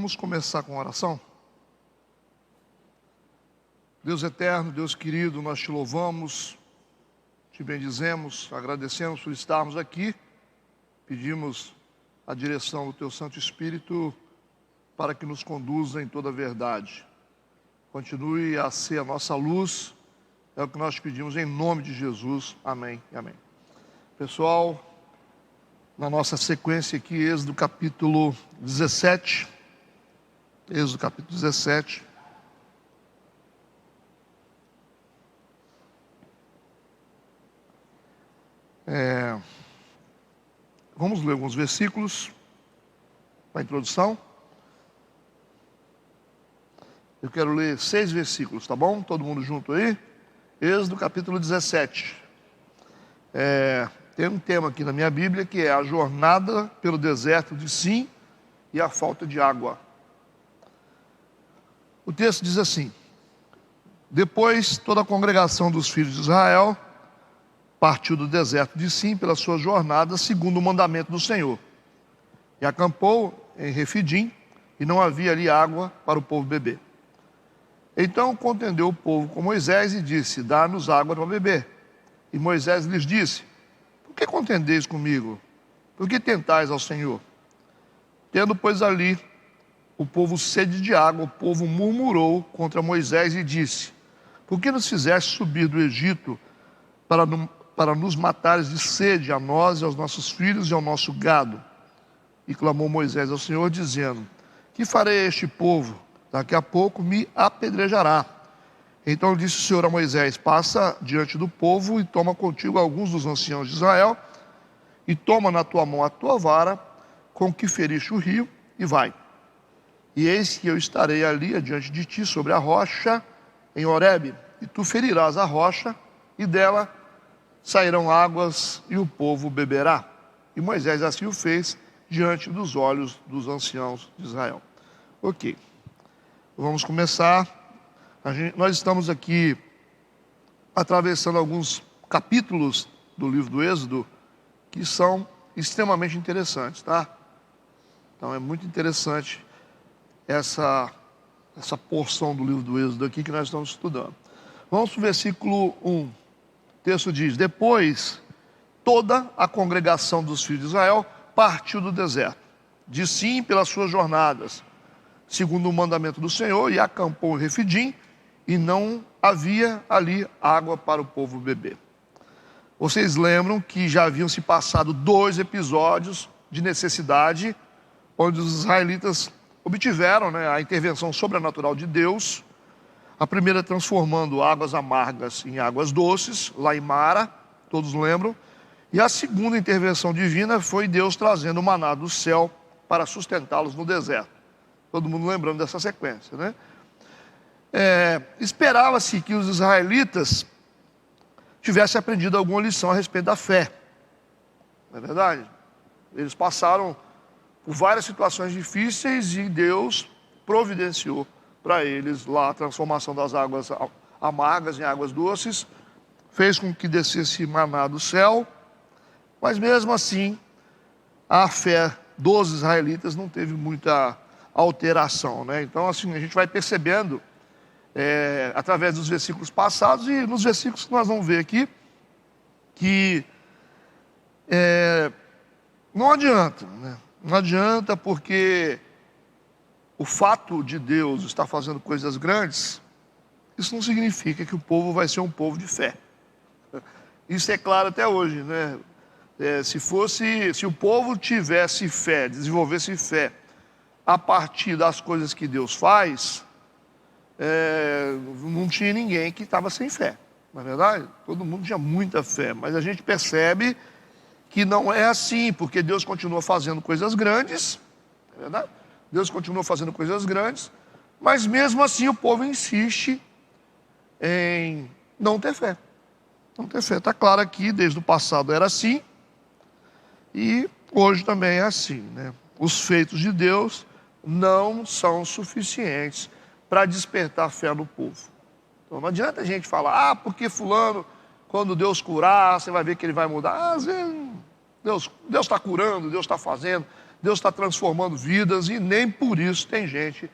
Vamos começar com a oração? Deus eterno, Deus querido, nós te louvamos, te bendizemos, agradecemos por estarmos aqui. Pedimos a direção do teu Santo Espírito para que nos conduza em toda a verdade. Continue a ser a nossa luz, é o que nós pedimos em nome de Jesus. Amém e amém. Pessoal, na nossa sequência aqui, Êxodo capítulo 17. Êxodo capítulo 17. Vamos ler alguns versículos para a introdução. Eu quero ler 6 versículos, tá bom? Todo mundo junto aí? Êxodo capítulo 17. Tem um tema aqui na minha Bíblia que é a jornada pelo deserto de Sim e a falta de água. O texto diz assim: depois toda a congregação dos filhos de Israel partiu do deserto de Sim pela sua jornada segundo o mandamento do Senhor, e acampou em Refidim, e não havia ali água para o povo beber. Então contendeu o povo com Moisés e disse: dá-nos água para beber. E Moisés lhes disse: por que contendeis comigo? Por que tentais ao Senhor? Tendo, pois, ali o povo sede de água, o povo murmurou contra Moisés e disse: por que nos fizeste subir do Egito para nos matares de sede, a nós e aos nossos filhos e ao nosso gado? E clamou Moisés ao Senhor, dizendo: que farei a este povo? Daqui a pouco me apedrejará. Então disse o Senhor a Moisés: passa diante do povo e toma contigo alguns dos anciãos de Israel, e toma na tua mão a tua vara com que feriste o rio, e vai. E eis que eu estarei ali adiante de ti sobre a rocha em Horebe, e tu ferirás a rocha, e dela sairão águas, e o povo beberá. E Moisés assim o fez diante dos olhos dos anciãos de Israel. Ok, vamos começar. Nós estamos aqui atravessando alguns capítulos do livro do Êxodo que são extremamente interessantes, tá? Então é muito interessante essa porção do livro do Êxodo aqui que nós estamos estudando. Vamos para o versículo 1. O texto diz: depois toda a congregação dos filhos de Israel partiu do deserto de Sim pelas suas jornadas, segundo o mandamento do Senhor, e acampou em Refidim, e não havia ali água para o povo beber. Vocês lembram que já haviam se passado 2 episódios de necessidade, onde os israelitas obtiveram a intervenção sobrenatural de Deus. A primeira transformando águas amargas em águas doces, lá em Mara, todos lembram. E a segunda intervenção divina foi Deus trazendo o maná do céu para sustentá-los no deserto. Todo mundo lembrando dessa sequência, né? Esperava-se que os israelitas tivessem aprendido alguma lição a respeito da fé. Não é verdade? Eles passaram por várias situações difíceis e Deus providenciou para eles lá a transformação das águas amargas em águas doces, fez com que descesse maná do céu, mas mesmo assim a fé dos israelitas não teve muita alteração, né? Então assim, a gente vai percebendo através dos versículos passados e nos versículos que nós vamos ver aqui, que não adianta, né? Não adianta, porque o fato de Deus estar fazendo coisas grandes, isso não significa que o povo vai ser um povo de fé. Isso é claro até hoje, né? Se o povo tivesse fé, desenvolvesse fé a partir das coisas que Deus faz, não tinha ninguém que estava sem fé, não é verdade? Todo mundo tinha muita fé, mas a gente percebe que não é assim, porque Deus continua fazendo coisas grandes, não é verdade? Deus continua fazendo coisas grandes, mas mesmo assim o povo insiste em não ter fé. Não ter fé. Está claro aqui, desde o passado era assim, e hoje também é assim, né? Os feitos de Deus não são suficientes para despertar fé no povo. Então não adianta a gente falar: porque fulano, quando Deus curar, você vai ver que ele vai mudar. Às vezes Deus está curando, Deus está fazendo, Deus está transformando vidas e nem por isso tem gente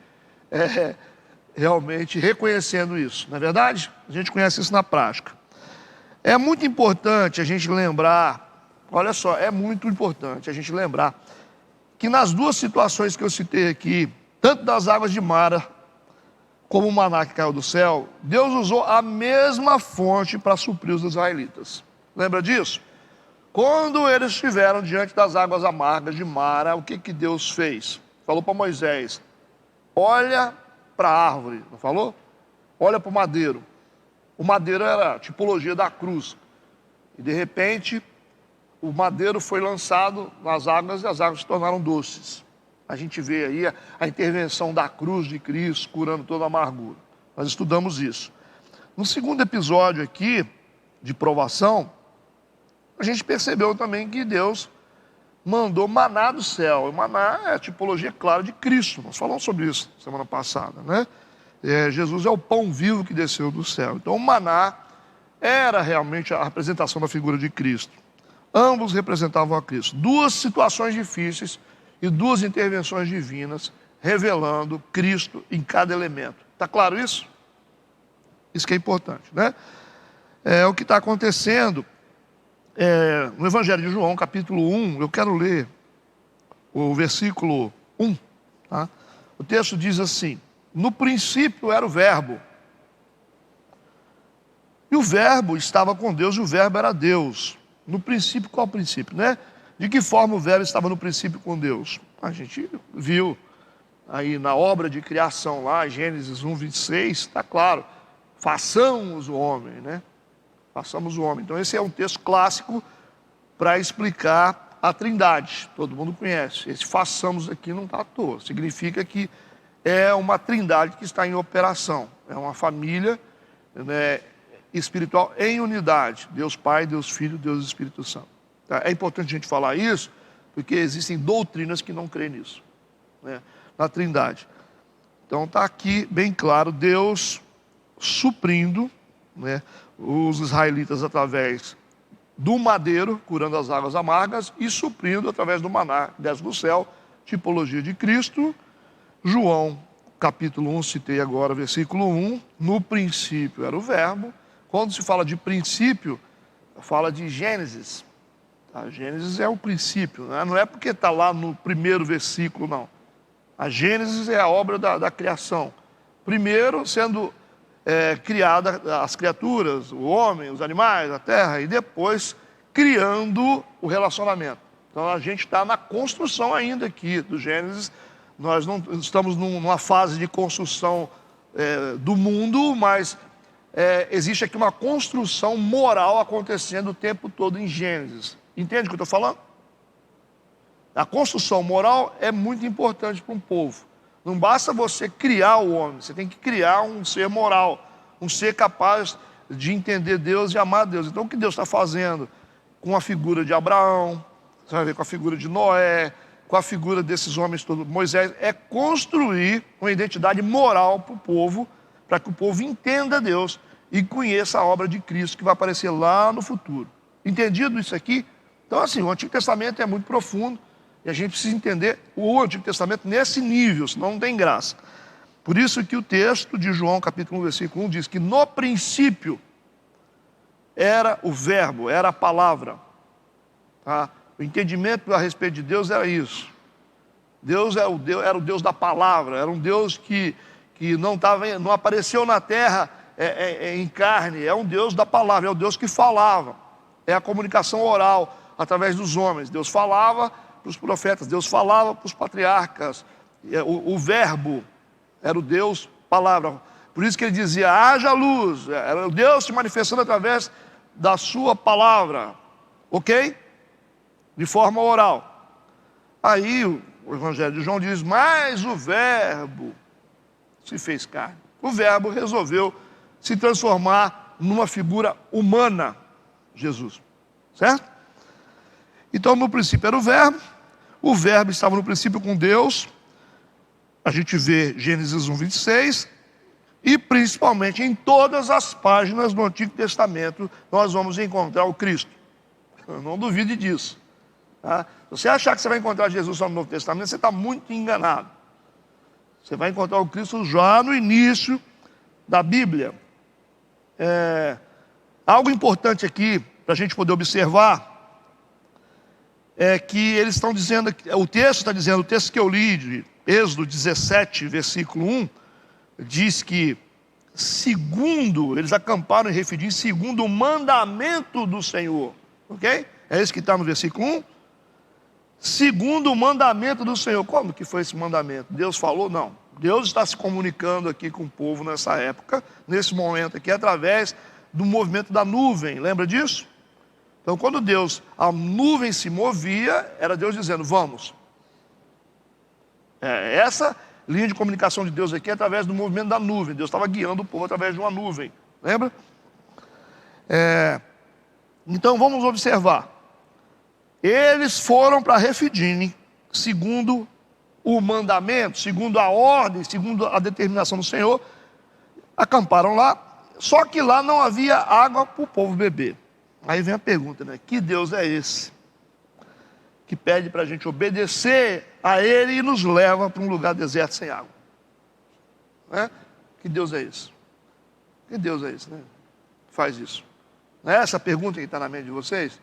realmente reconhecendo isso, não é verdade? A gente conhece isso na prática. É muito importante a gente lembrar, olha só, é muito importante a gente lembrar que nas duas situações que eu citei aqui, tanto das águas de Mara, como o maná que caiu do céu, Deus usou a mesma fonte para suprir os israelitas. Lembra disso? Quando eles estiveram diante das águas amargas de Mara, o que Deus fez? Falou para Moisés, olha para a árvore, não falou? Olha para o madeiro. O madeiro era a tipologia da cruz. E de repente, o madeiro foi lançado nas águas e as águas se tornaram doces. A gente vê aí a intervenção da cruz de Cristo curando toda a amargura. Nós estudamos isso. No segundo episódio aqui, de provação, a gente percebeu também que Deus mandou maná do céu. E maná é a tipologia, claro, de Cristo. Nós falamos sobre isso semana passada, né? Jesus é o pão vivo que desceu do céu. Então o maná era realmente a representação da figura de Cristo. Ambos representavam a Cristo. Duas situações difíceis e duas intervenções divinas revelando Cristo em cada elemento. Está claro isso? Isso que é importante, né? O que está acontecendo no Evangelho de João, capítulo 1, eu quero ler o versículo 1. Tá? O texto diz assim, no princípio era o verbo, e o verbo estava com Deus, e o verbo era Deus. No princípio, qual o princípio, né? De que forma o verbo estava no princípio com Deus? A gente viu aí na obra de criação lá, Gênesis 1, 26, está claro. Façamos o homem, né? Façamos o homem. Então esse é um texto clássico para explicar a trindade. Todo mundo conhece. Esse façamos aqui não está à toa. Significa que é uma trindade que está em operação. É uma família, né, espiritual em unidade. Deus Pai, Deus Filho, Deus Espírito Santo. Tá? É importante a gente falar isso, porque existem doutrinas que não creem nisso, né, na trindade. Então está aqui bem claro, Deus suprindo, né, os israelitas através do madeiro, curando as águas amargas, e suprindo através do maná que desce do céu, tipologia de Cristo. João, capítulo 1, citei agora, versículo 1, no princípio era o verbo. Quando se fala de princípio, fala de Gênesis. A Gênesis é o princípio, né? Não é porque está lá no primeiro versículo, não. A Gênesis é a obra da criação. Primeiro sendo criada as criaturas, o homem, os animais, a terra, e depois criando o relacionamento. Então a gente está na construção ainda aqui do Gênesis. Nós não estamos numa fase de construção do mundo, mas existe aqui uma construção moral acontecendo o tempo todo em Gênesis. Entende o que eu estou falando? A construção moral é muito importante para um povo. Não basta você criar o homem, você tem que criar um ser moral, um ser capaz de entender Deus e amar Deus. Então o que Deus está fazendo com a figura de Abraão, você vai ver com a figura de Noé, com a figura desses homens todos, Moisés, é construir uma identidade moral para o povo, para que o povo entenda Deus e conheça a obra de Cristo que vai aparecer lá no futuro. Entendido isso aqui? Então assim, o Antigo Testamento é muito profundo e a gente precisa entender o Antigo Testamento nesse nível, senão não tem graça. Por isso que o texto de João, capítulo 1, versículo 1, diz que no princípio era o verbo, era a palavra. Tá? O entendimento a respeito de Deus era isso. Deus era o Deus da palavra, era um Deus que não apareceu na terra em carne, é um Deus da palavra, é o Deus que falava. É a comunicação oral através dos homens. Deus falava para os profetas, Deus falava para os patriarcas. O verbo era o Deus palavra. Por isso que ele dizia, haja luz. Era o Deus se manifestando através da sua palavra. Ok? De forma oral. Aí o Evangelho de João diz, mas o verbo se fez carne. O verbo resolveu se transformar numa figura humana, Jesus. Certo? Então no princípio era o verbo estava no princípio com Deus. A gente vê Gênesis 1, 26, e principalmente em todas as páginas do Antigo Testamento nós vamos encontrar o Cristo. Não duvide disso. Tá? Se você achar que você vai encontrar Jesus só no Novo Testamento, você está muito enganado. Você vai encontrar o Cristo já no início da Bíblia. Algo importante aqui, para a gente poder observar, é que eles estão dizendo, o texto está dizendo, o texto que eu li, de Êxodo 17, versículo 1, diz que, eles acamparam em Refidim, segundo o mandamento do Senhor. Ok? É isso que está no versículo 1. Segundo o mandamento do Senhor. Como que foi esse mandamento? Deus falou? Não. Deus está se comunicando aqui com o povo nessa época, nesse momento aqui, através do movimento da nuvem. Lembra disso? Então, quando a nuvem se movia, era Deus dizendo, vamos. Essa linha de comunicação de Deus aqui é através do movimento da nuvem. Deus estava guiando o povo através de uma nuvem. Lembra? Então, vamos observar. Eles foram para Refidim, segundo o mandamento, segundo a ordem, segundo a determinação do Senhor, acamparam lá, só que lá não havia água para o povo beber. Aí vem a pergunta, né? Que Deus é esse? Que pede para a gente obedecer a Ele e nos leva para um lugar deserto sem água. Né? Que Deus é esse? Que Deus é esse, né? Faz isso. Não é essa a pergunta que está na mente de vocês?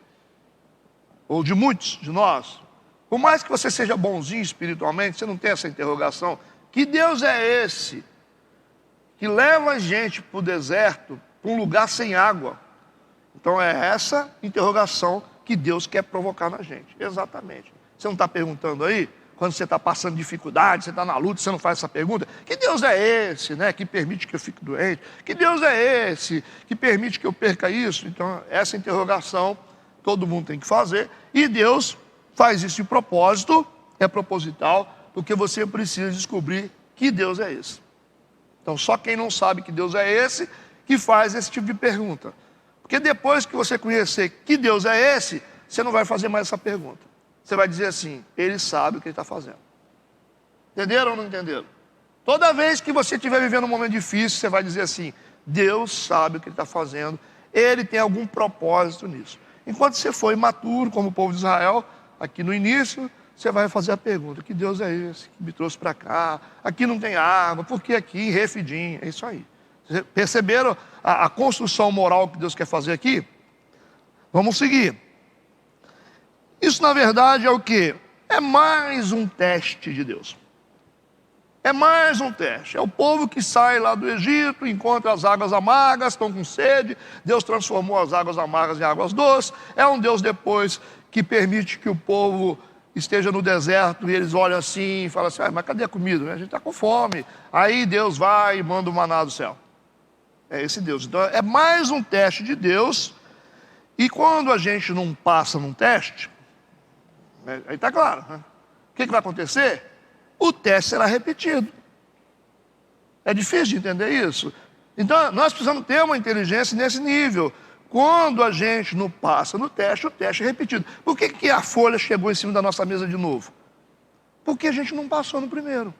Ou de muitos de nós? Por mais que você seja bonzinho espiritualmente, você não tem essa interrogação. Que Deus é esse que leva a gente para o deserto, para um lugar sem água? Então é essa interrogação que Deus quer provocar na gente. Exatamente. Você não está perguntando aí? Quando você está passando dificuldade, você está na luta, você não faz essa pergunta? Que Deus é esse, né, que permite que eu fique doente? Que Deus é esse que permite que eu perca isso? Então essa interrogação todo mundo tem que fazer. E Deus faz isso de propósito, é proposital, porque você precisa descobrir que Deus é esse. Então só quem não sabe que Deus é esse, que faz esse tipo de pergunta. Porque depois que você conhecer que Deus é esse, você não vai fazer mais essa pergunta. Você vai dizer assim, Ele sabe o que Ele está fazendo. Entenderam ou não entenderam? Toda vez que você estiver vivendo um momento difícil, você vai dizer assim, Deus sabe o que Ele está fazendo, Ele tem algum propósito nisso. Enquanto você for imaturo, como o povo de Israel, aqui no início, você vai fazer a pergunta, que Deus é esse que me trouxe para cá? Aqui não tem água, por que aqui em Refidim? É isso aí. Perceberam a construção moral que Deus quer fazer aqui? Vamos seguir. Isso na verdade é o quê? É mais um teste de Deus. É mais um teste. É o povo que sai lá do Egito, encontra as águas amargas, estão com sede. Deus transformou as águas amargas em águas doces. É um Deus depois que permite que o povo esteja no deserto e eles olham assim e falam assim, mas cadê a comida? A gente está com fome. Aí Deus vai e manda o maná do céu. É esse Deus. Então é mais um teste de Deus. E quando a gente não passa num teste, aí está claro, né? O que vai acontecer? O teste será repetido. É difícil de entender isso. Então nós precisamos ter uma inteligência nesse nível. Quando a gente não passa no teste, o teste é repetido. Por que a folha chegou em cima da nossa mesa de novo? Porque a gente não passou no primeiro.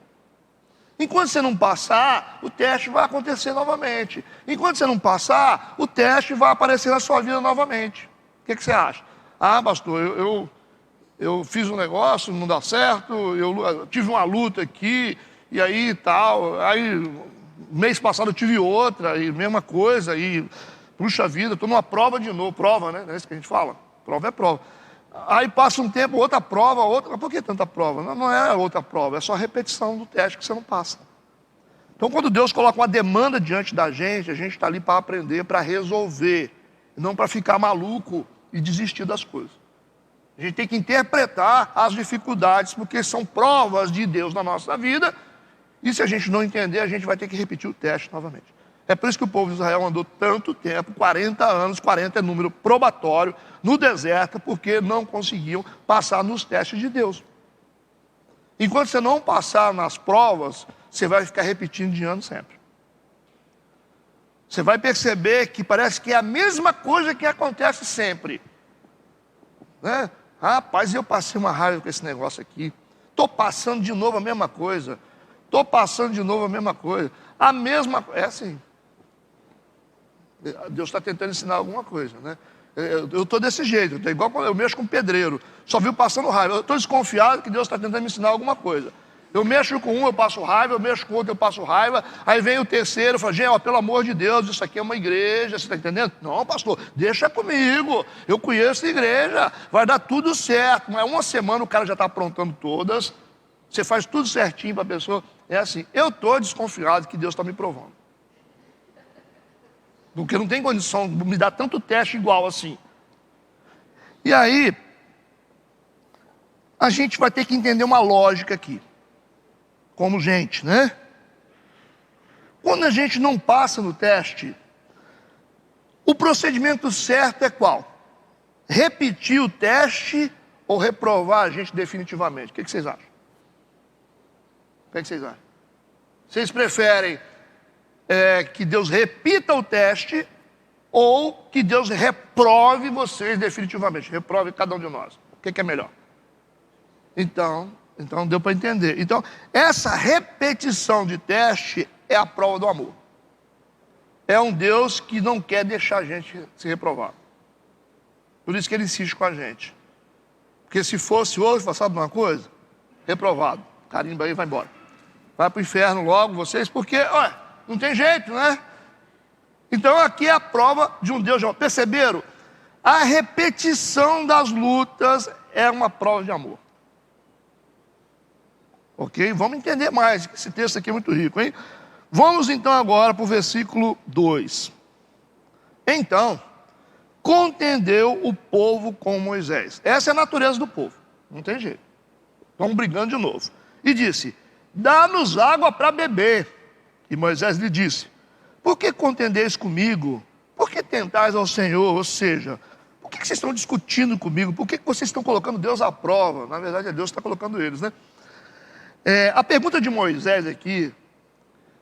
Enquanto você não passar, o teste vai acontecer novamente. Enquanto você não passar, o teste vai aparecer na sua vida novamente. O que você acha? Ah, pastor, eu fiz um negócio, não dá certo, eu tive uma luta aqui, e aí tal. Aí, mês passado eu tive outra, e mesma coisa, e puxa vida, estou numa prova de novo. Prova, né? Não é isso que a gente fala? Prova é prova. Aí passa um tempo, outra prova, outra. Por que tanta prova? Não é outra prova, é só a repetição do teste que você não passa. Então, quando Deus coloca uma demanda diante da gente, a gente está ali para aprender, para resolver, não para ficar maluco e desistir das coisas. A gente tem que interpretar as dificuldades, porque são provas de Deus na nossa vida, e se a gente não entender, a gente vai ter que repetir o teste novamente. É por isso que o povo de Israel andou tanto tempo, 40 anos, 40 é número probatório, no deserto, porque não conseguiam passar nos testes de Deus. Enquanto você não passar nas provas, você vai ficar repetindo de ano sempre. Você vai perceber que parece que é a mesma coisa que acontece sempre. Né? Rapaz, eu passei uma raiva com esse negócio aqui. Estou passando de novo a mesma coisa. Estou passando de novo a mesma coisa. A mesma coisa. É assim. Deus está tentando ensinar alguma coisa, né? Eu estou desse jeito, igual quando eu mexo com pedreiro, só viu passando raiva. Eu estou desconfiado que Deus está tentando me ensinar alguma coisa. Eu mexo com um, eu passo raiva, eu mexo com outro, eu passo raiva. Aí vem o terceiro, fala, gente, ó, pelo amor de Deus, isso aqui é uma igreja, você está entendendo? Não, pastor, deixa comigo, eu conheço a igreja, vai dar tudo certo. Não é uma semana, o cara já está aprontando todas, você faz tudo certinho para a pessoa. É assim, eu estou desconfiado que Deus está me provando. Porque não tem condição de me dar tanto teste igual assim. E aí, a gente vai ter que entender uma lógica aqui. Como gente, né? Quando a gente não passa no teste, o procedimento certo é qual? Repetir o teste ou reprovar a gente definitivamente? O que vocês acham? O que vocês acham? Vocês preferem que Deus repita o teste ou que Deus reprove vocês definitivamente? Reprove cada um de nós. O que é melhor? Então deu para entender. Então, essa repetição de teste é a prova do amor. É um Deus que não quer deixar a gente se reprovar. Por isso que Ele insiste com a gente. Porque se fosse hoje, sabe uma coisa? Reprovado. Carimba aí e vai embora. Vai para o inferno logo, vocês, porque, olha, não tem jeito, né? Então aqui é a prova de um Deus de amor. Perceberam? A repetição das lutas é uma prova de amor. Ok? Vamos entender mais, esse texto aqui é muito rico, hein? Vamos então agora para o versículo 2. Então, contendeu o povo com Moisés. Essa é a natureza do povo, não tem jeito. Estão brigando de novo. E disse, dá-nos água para beber. E Moisés lhe disse, por que contendeis comigo? Por que tentais ao Senhor? Ou seja, por que vocês estão discutindo comigo? Por que vocês estão colocando Deus à prova? Na verdade, é Deus que está colocando eles, né? A pergunta de Moisés aqui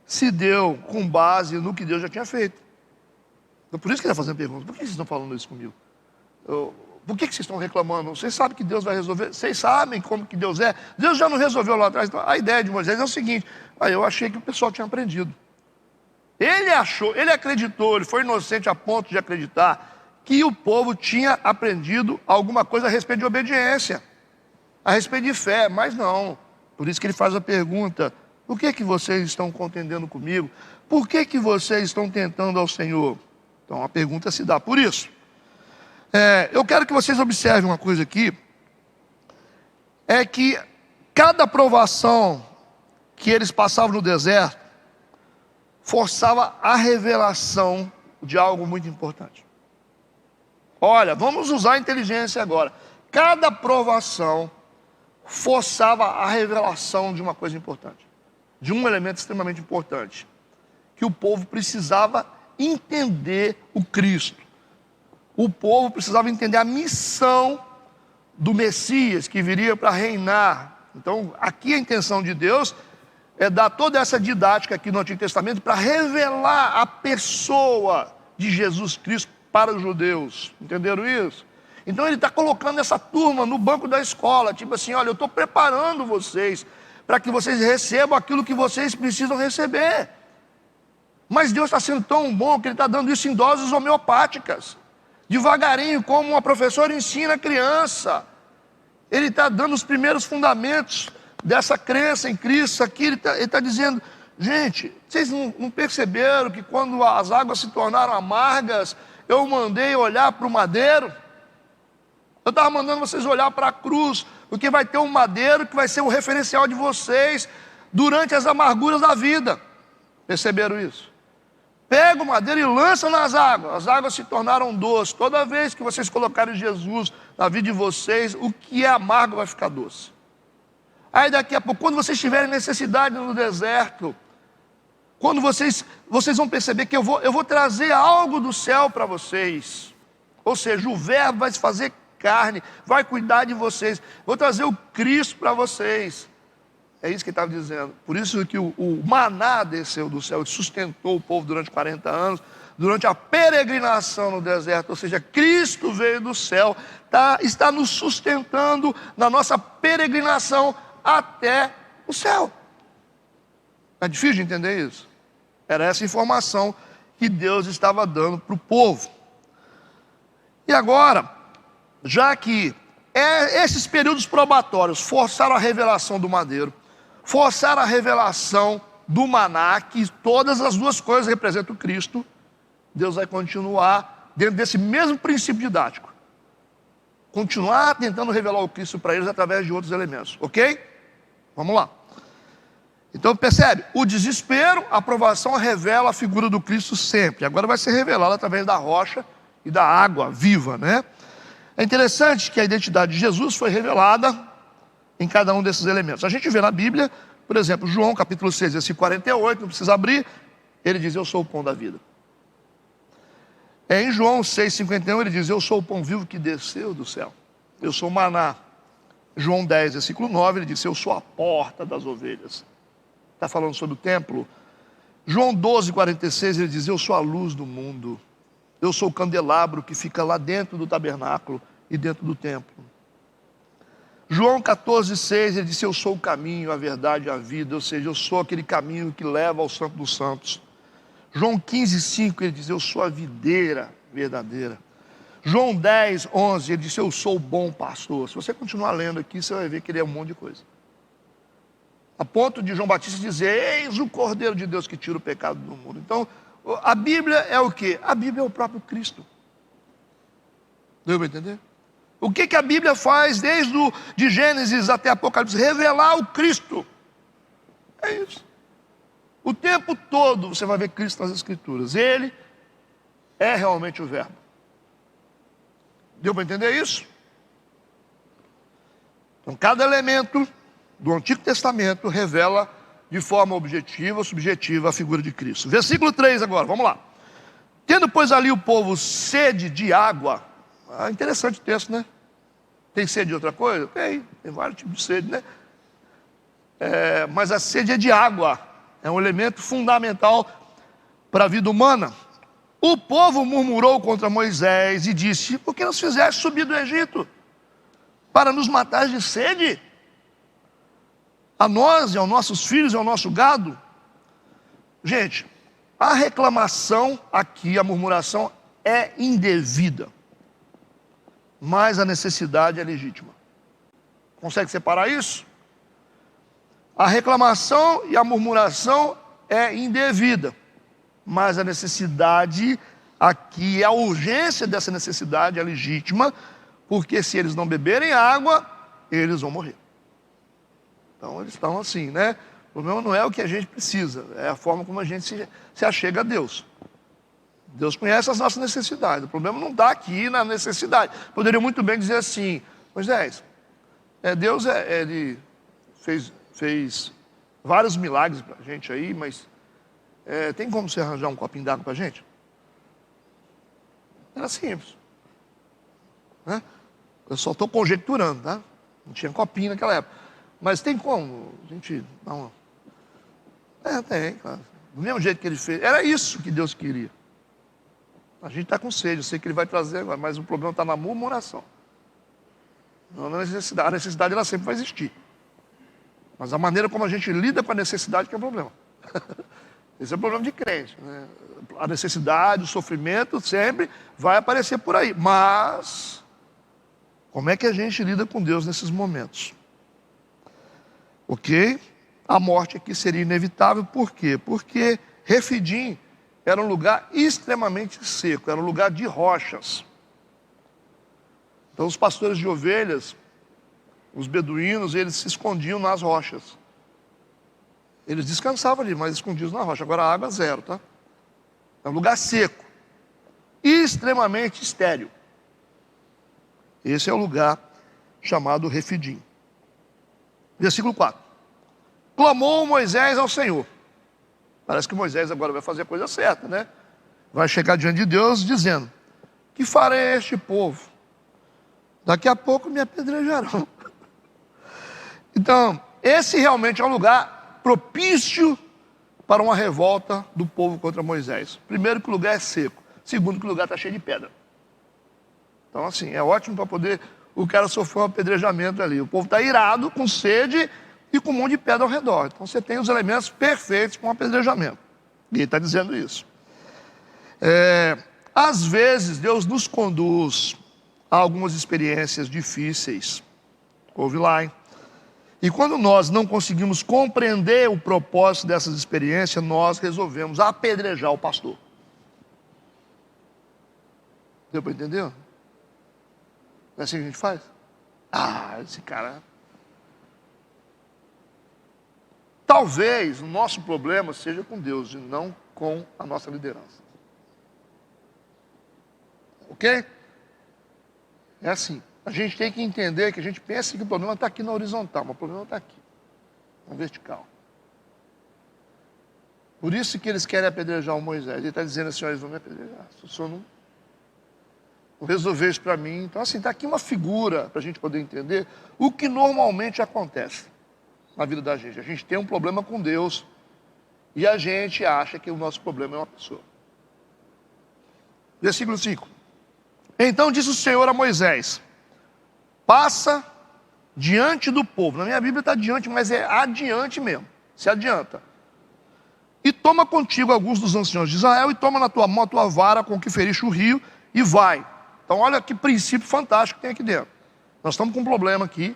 se deu com base no que Deus já tinha feito. Então, por isso que ele está fazendo pergunta. Por que vocês estão falando isso comigo? Por que vocês estão reclamando? Vocês sabem que Deus vai resolver? Vocês sabem como que Deus é? Deus já não resolveu lá atrás. Então, a ideia de Moisés é o seguinte. Eu achei que o pessoal tinha aprendido. Ele achou, ele acreditou, ele foi inocente a ponto de acreditar que o povo tinha aprendido alguma coisa a respeito de obediência, a respeito de fé, mas não. Por isso que ele faz a pergunta, por que vocês estão contendendo comigo? Por que vocês estão tentando ao Senhor? Então a pergunta se dá por isso. Eu quero que vocês observem uma coisa aqui, é que cada provação que eles passavam no deserto, forçava a revelação de algo muito importante. Olha, vamos usar a inteligência agora. Cada provação forçava a revelação de uma coisa importante, de um elemento extremamente importante, que o povo precisava entender o Cristo. O povo precisava entender a missão do Messias que viria para reinar. Então, aqui a intenção de Deus é dar toda essa didática aqui no Antigo Testamento para revelar a pessoa de Jesus Cristo para os judeus. Entenderam isso? Então ele está colocando essa turma no banco da escola, tipo assim, olha, eu estou preparando vocês para que vocês recebam aquilo que vocês precisam receber. Mas Deus está sendo tão bom que Ele está dando isso em doses homeopáticas, devagarinho, como uma professora ensina a criança. Ele está dando os primeiros fundamentos dessa crença em Cristo. Aqui ele está dizendo, gente, vocês não perceberam que quando as águas se tornaram amargas, eu mandei olhar para o madeiro? Eu estava mandando vocês olhar para a cruz, porque vai ter um madeiro que vai ser o referencial de vocês durante as amarguras da vida. Perceberam isso? Pega o madeiro e lança nas águas. As águas se tornaram doces. Toda vez que vocês colocarem Jesus na vida de vocês, o que é amargo vai ficar doce. Aí daqui a pouco, quando vocês tiverem necessidade no deserto, quando vocês vão perceber que eu vou trazer algo do céu para vocês. Ou seja, o verbo vai se fazer carne, vai cuidar de vocês. Vou trazer o Cristo para vocês. É isso que ele estava dizendo. Por isso que o maná desceu do céu e sustentou o povo durante 40 anos, durante a peregrinação no deserto. Ou seja, Cristo veio do céu, está nos sustentando na nossa peregrinação até o céu. É difícil de entender isso? Era essa informação que Deus estava dando para o povo. E agora, já que esses períodos probatórios forçaram a revelação do madeiro, forçaram a revelação do maná, que todas as duas coisas representam Cristo, Deus vai continuar dentro desse mesmo princípio didático. Continuar tentando revelar o Cristo para eles através de outros elementos, ok? Vamos lá. Então percebe, o desespero, a aprovação revela a figura do Cristo sempre. Agora vai ser revelado através da rocha e da água viva, né? É interessante que a identidade de Jesus foi revelada em cada um desses elementos. A gente vê na Bíblia, por exemplo, João capítulo 6, versículo 48, não precisa abrir, ele diz, eu sou o pão da vida. Em João 6,51 ele diz, eu sou o pão vivo que desceu do céu. Eu sou o maná. João 10, versículo 9, ele diz, eu sou a porta das ovelhas. Está falando sobre o templo. João 12, 46, ele diz, eu sou a luz do mundo. Eu sou o candelabro que fica lá dentro do tabernáculo e dentro do templo. João 14, 6, ele diz, eu sou o caminho, a verdade e a vida. Ou seja, eu sou aquele caminho que leva ao Santo dos Santos. João 15, 5, ele diz, eu sou a videira verdadeira. João 10, 11, ele diz, eu sou o bom pastor. Se você continuar lendo aqui, você vai ver que ele é um monte de coisa. A ponto de João Batista dizer, eis o Cordeiro de Deus que tira o pecado do mundo. Então, a Bíblia é o quê? A Bíblia é o próprio Cristo. Deu para entender? O que a Bíblia faz desde de Gênesis até Apocalipse? Revelar o Cristo. É isso. O tempo todo você vai ver Cristo nas Escrituras. Ele é realmente o Verbo. Deu para entender isso? Então, cada elemento do Antigo Testamento revela de forma objetiva ou subjetiva a figura de Cristo. Versículo 3 agora, vamos lá. Tendo, pois, ali o povo sede de água. Interessante o texto, né? Tem sede de outra coisa? Tem vários tipos de sede, né? Mas a sede é de água. É um elemento fundamental para a vida humana. O povo murmurou contra Moisés e disse, por que nos fizeste subir do Egito? Para nos matar de sede? A nós e aos nossos filhos e ao nosso gado? Gente, a reclamação aqui, a murmuração é indevida. Mas a necessidade é legítima. Consegue separar isso? A reclamação e a murmuração é indevida, mas a necessidade aqui, a urgência dessa necessidade é legítima, porque se eles não beberem água, eles vão morrer. Então eles estão assim, né? O problema não é o que a gente precisa, é a forma como a gente se achega a Deus. Deus conhece as nossas necessidades, o problema não está aqui na necessidade. Poderia muito bem dizer assim, Moisés, Deus ele fez vários milagres para a gente aí, mas tem como você arranjar um copinho d'água para a gente? Era simples, né? Eu só estou conjecturando, tá? Não tinha copinho naquela época, mas tem como a gente dar uma... tem, claro. Do mesmo jeito que ele fez, era isso que Deus queria. A gente está com sede, eu sei que ele vai trazer agora, mas o problema está na murmuração, não na necessidade. A necessidade ela sempre vai existir, mas a maneira como a gente lida com a necessidade que é o problema. Esse é o problema de crente, né? A necessidade, o sofrimento sempre vai aparecer por aí, mas como é que a gente lida com Deus nesses momentos? Ok? A morte aqui seria inevitável, por quê? Porque Refidim era um lugar extremamente seco, era um lugar de rochas. Então os pastores de ovelhas, os beduínos, eles se escondiam nas rochas. Eles descansavam ali, mas escondidos na rocha. Agora a água zero, tá? É um lugar seco, extremamente estéril. Esse é o lugar chamado Refidim. Versículo 4. Clamou Moisés ao Senhor. Parece que Moisés agora vai fazer a coisa certa, né? Vai chegar diante de Deus dizendo, que farei a este povo? Daqui a pouco me apedrejarão. Então, esse realmente é um lugar propício para uma revolta do povo contra Moisés. Primeiro que o lugar é seco. Segundo que o lugar está cheio de pedra. Então assim, é ótimo para poder o cara sofrer um apedrejamento ali. O povo está irado, com sede e com um monte de pedra ao redor. Então você tem os elementos perfeitos para um apedrejamento. E ele está dizendo isso. Às vezes, Deus nos conduz a algumas experiências difíceis. Ouve lá, hein? E quando nós não conseguimos compreender o propósito dessas experiências, nós resolvemos apedrejar o pastor. Deu para entender? Não é assim que a gente faz? Ah, esse cara... Talvez o nosso problema seja com Deus e não com a nossa liderança. Ok? É assim. A gente tem que entender que a gente pensa que o problema está aqui na horizontal, mas o problema está aqui, na vertical. Por isso que eles querem apedrejar o Moisés. Ele está dizendo assim, eles vão me apedrejar. Se o senhor não resolver isso para mim. Então assim, está aqui uma figura para a gente poder entender o que normalmente acontece na vida da gente. A gente tem um problema com Deus e a gente acha que o nosso problema é uma pessoa. Versículo 5. Então disse o Senhor a Moisés: passa diante do povo. Na minha Bíblia está diante, mas é adiante mesmo. Se adianta. E toma contigo alguns dos anciãos de Israel e toma na tua mão a tua vara com que feriste o rio e vai. Então olha que princípio fantástico que tem aqui dentro. Nós estamos com um problema aqui.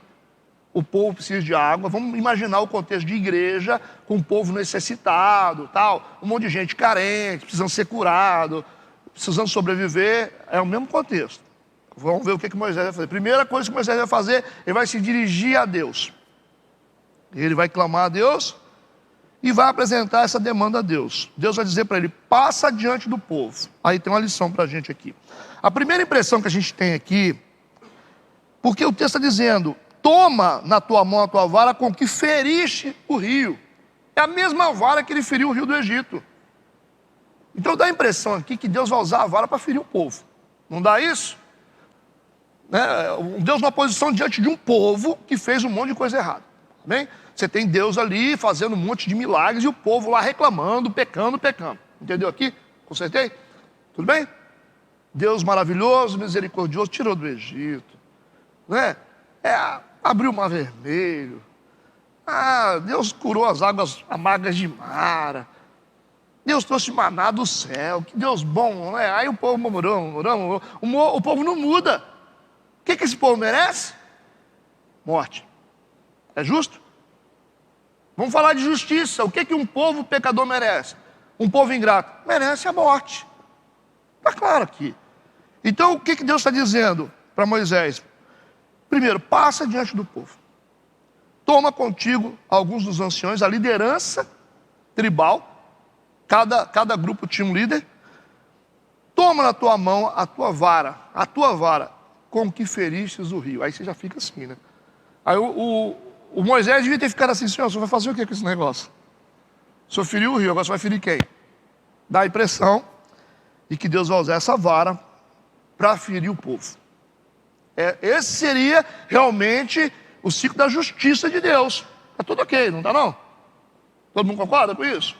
O povo precisa de água. Vamos imaginar o contexto de igreja com o povo necessitado, tal, um monte de gente carente, precisando ser curado, precisando sobreviver. É o mesmo contexto. Vamos ver o que Moisés vai fazer. Primeira coisa que Moisés vai fazer, ele vai se dirigir a Deus. Ele vai clamar a Deus e vai apresentar essa demanda a Deus. Deus vai dizer para ele: passa diante do povo. Aí tem uma lição para a gente aqui. A primeira impressão que a gente tem aqui, porque o texto está dizendo: toma na tua mão a tua vara com que feriste o rio. É a mesma vara que ele feriu o rio do Egito. Então dá a impressão aqui que Deus vai usar a vara para ferir o povo. Não dá isso? Deus numa posição diante de um povo que fez um monte de coisa errada. Bem? Você tem Deus ali fazendo um monte de milagres e o povo lá reclamando, pecando. Entendeu aqui? Consertei? Tudo bem? Deus maravilhoso, misericordioso, tirou do Egito. Né? Abriu o mar vermelho. Deus curou as águas amargas de Mara. Deus trouxe maná do céu. Que Deus bom, né? Aí o povo murmurou. O povo não muda. O que esse povo merece? Morte. É justo? Vamos falar de justiça. O que um povo pecador merece? Um povo ingrato merece a morte. Está claro aqui. Então o que Deus está dizendo para Moisés? Primeiro, passa diante do povo. Toma contigo alguns dos anciões, a liderança tribal. Cada grupo tinha um líder. Toma na tua mão a tua vara com que feristes o rio. Aí você já fica assim, né? Aí o Moisés devia ter ficado assim: Senhor, o senhor vai fazer o que com esse negócio? O senhor feriu o rio, agora você vai ferir quem? Dá a impressão de que Deus vai usar essa vara para ferir o povo. Esse seria realmente o ciclo da justiça de Deus. Está tudo ok, não está não? Todo mundo concorda com isso?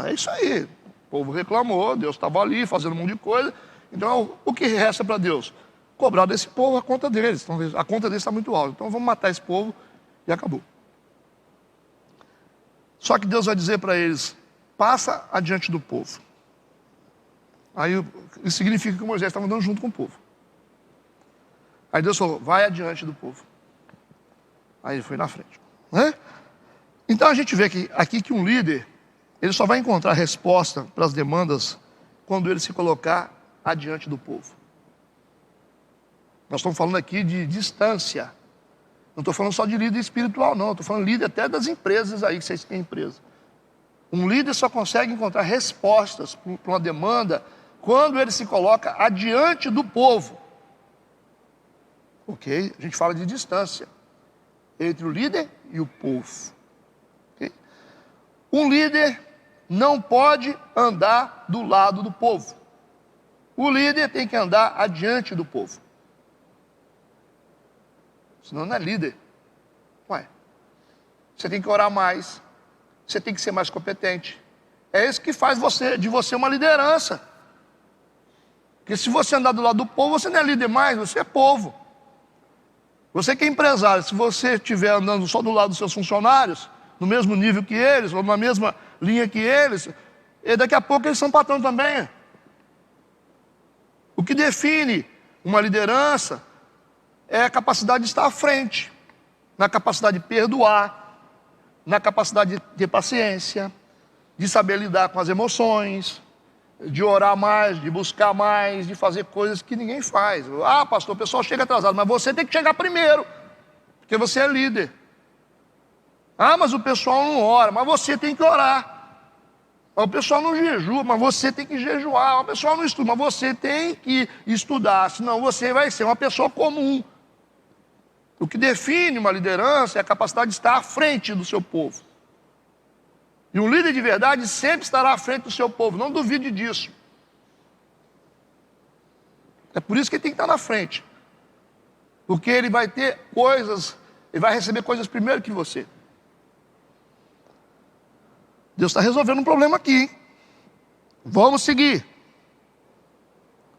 É isso aí. O povo reclamou, Deus estava ali fazendo um monte de coisa. Então o que resta para Deus? Cobrar desse povo a conta deles. Então, a conta deles está muito alta. Então vamos matar esse povo e acabou. Só que Deus vai dizer para eles: passa adiante do povo. Aí isso significa que Moisés estava andando junto com o povo. Aí Deus falou: vai adiante do povo. Aí ele foi na frente. Né? Então a gente vê aqui que um líder, ele só vai encontrar resposta para as demandas quando ele se colocar adiante do povo. Nós estamos falando aqui de distância. Não estou falando só de líder espiritual, não. Estou falando de líder até das empresas aí, que vocês têm empresa. Um líder só consegue encontrar respostas para uma demanda quando ele se coloca adiante do povo. Ok? A gente fala de distância entre o líder e o povo. Okay? Um líder não pode andar do lado do povo. O líder tem que andar adiante do povo. Senão não é líder. Você tem que orar mais. Você tem que ser mais competente. É isso que faz de você uma liderança. Porque se você andar do lado do povo, você não é líder mais, você é povo. Você que é empresário, se você estiver andando só do lado dos seus funcionários, no mesmo nível que eles, ou na mesma linha que eles, e daqui a pouco eles são patrão também. O que define uma liderança é a capacidade de estar à frente, na capacidade de perdoar, na capacidade de ter paciência, de saber lidar com as emoções, de orar mais, de buscar mais, de fazer coisas que ninguém faz. Ah, pastor, o pessoal chega atrasado, mas você tem que chegar primeiro, porque você é líder. Ah, mas o pessoal não ora, mas você tem que orar. O pessoal não jejua, mas você tem que jejuar. O pessoal não estuda, mas você tem que estudar, senão você vai ser uma pessoa comum. O que define uma liderança é a capacidade de estar à frente do seu povo. E um líder de verdade sempre estará à frente do seu povo, não duvide disso. É por isso que ele tem que estar na frente. Porque ele vai ter coisas, ele vai receber coisas primeiro que você. Deus está resolvendo um problema aqui, hein? Vamos seguir.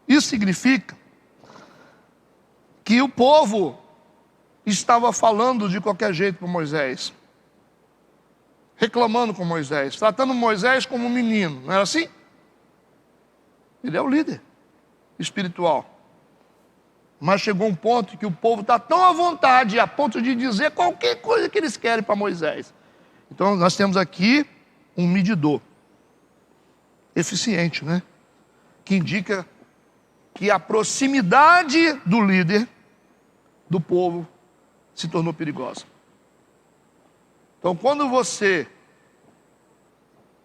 Isso significa que o povo estava falando de qualquer jeito com Moisés, reclamando com Moisés, tratando Moisés como um menino, não era assim? Ele é o líder espiritual. Mas chegou um ponto que o povo está tão à vontade, a ponto de dizer qualquer coisa que eles querem para Moisés. Então nós temos aqui um medidor eficiente, né? Que indica que a proximidade do líder, do povo, se tornou perigosa. Então, quando você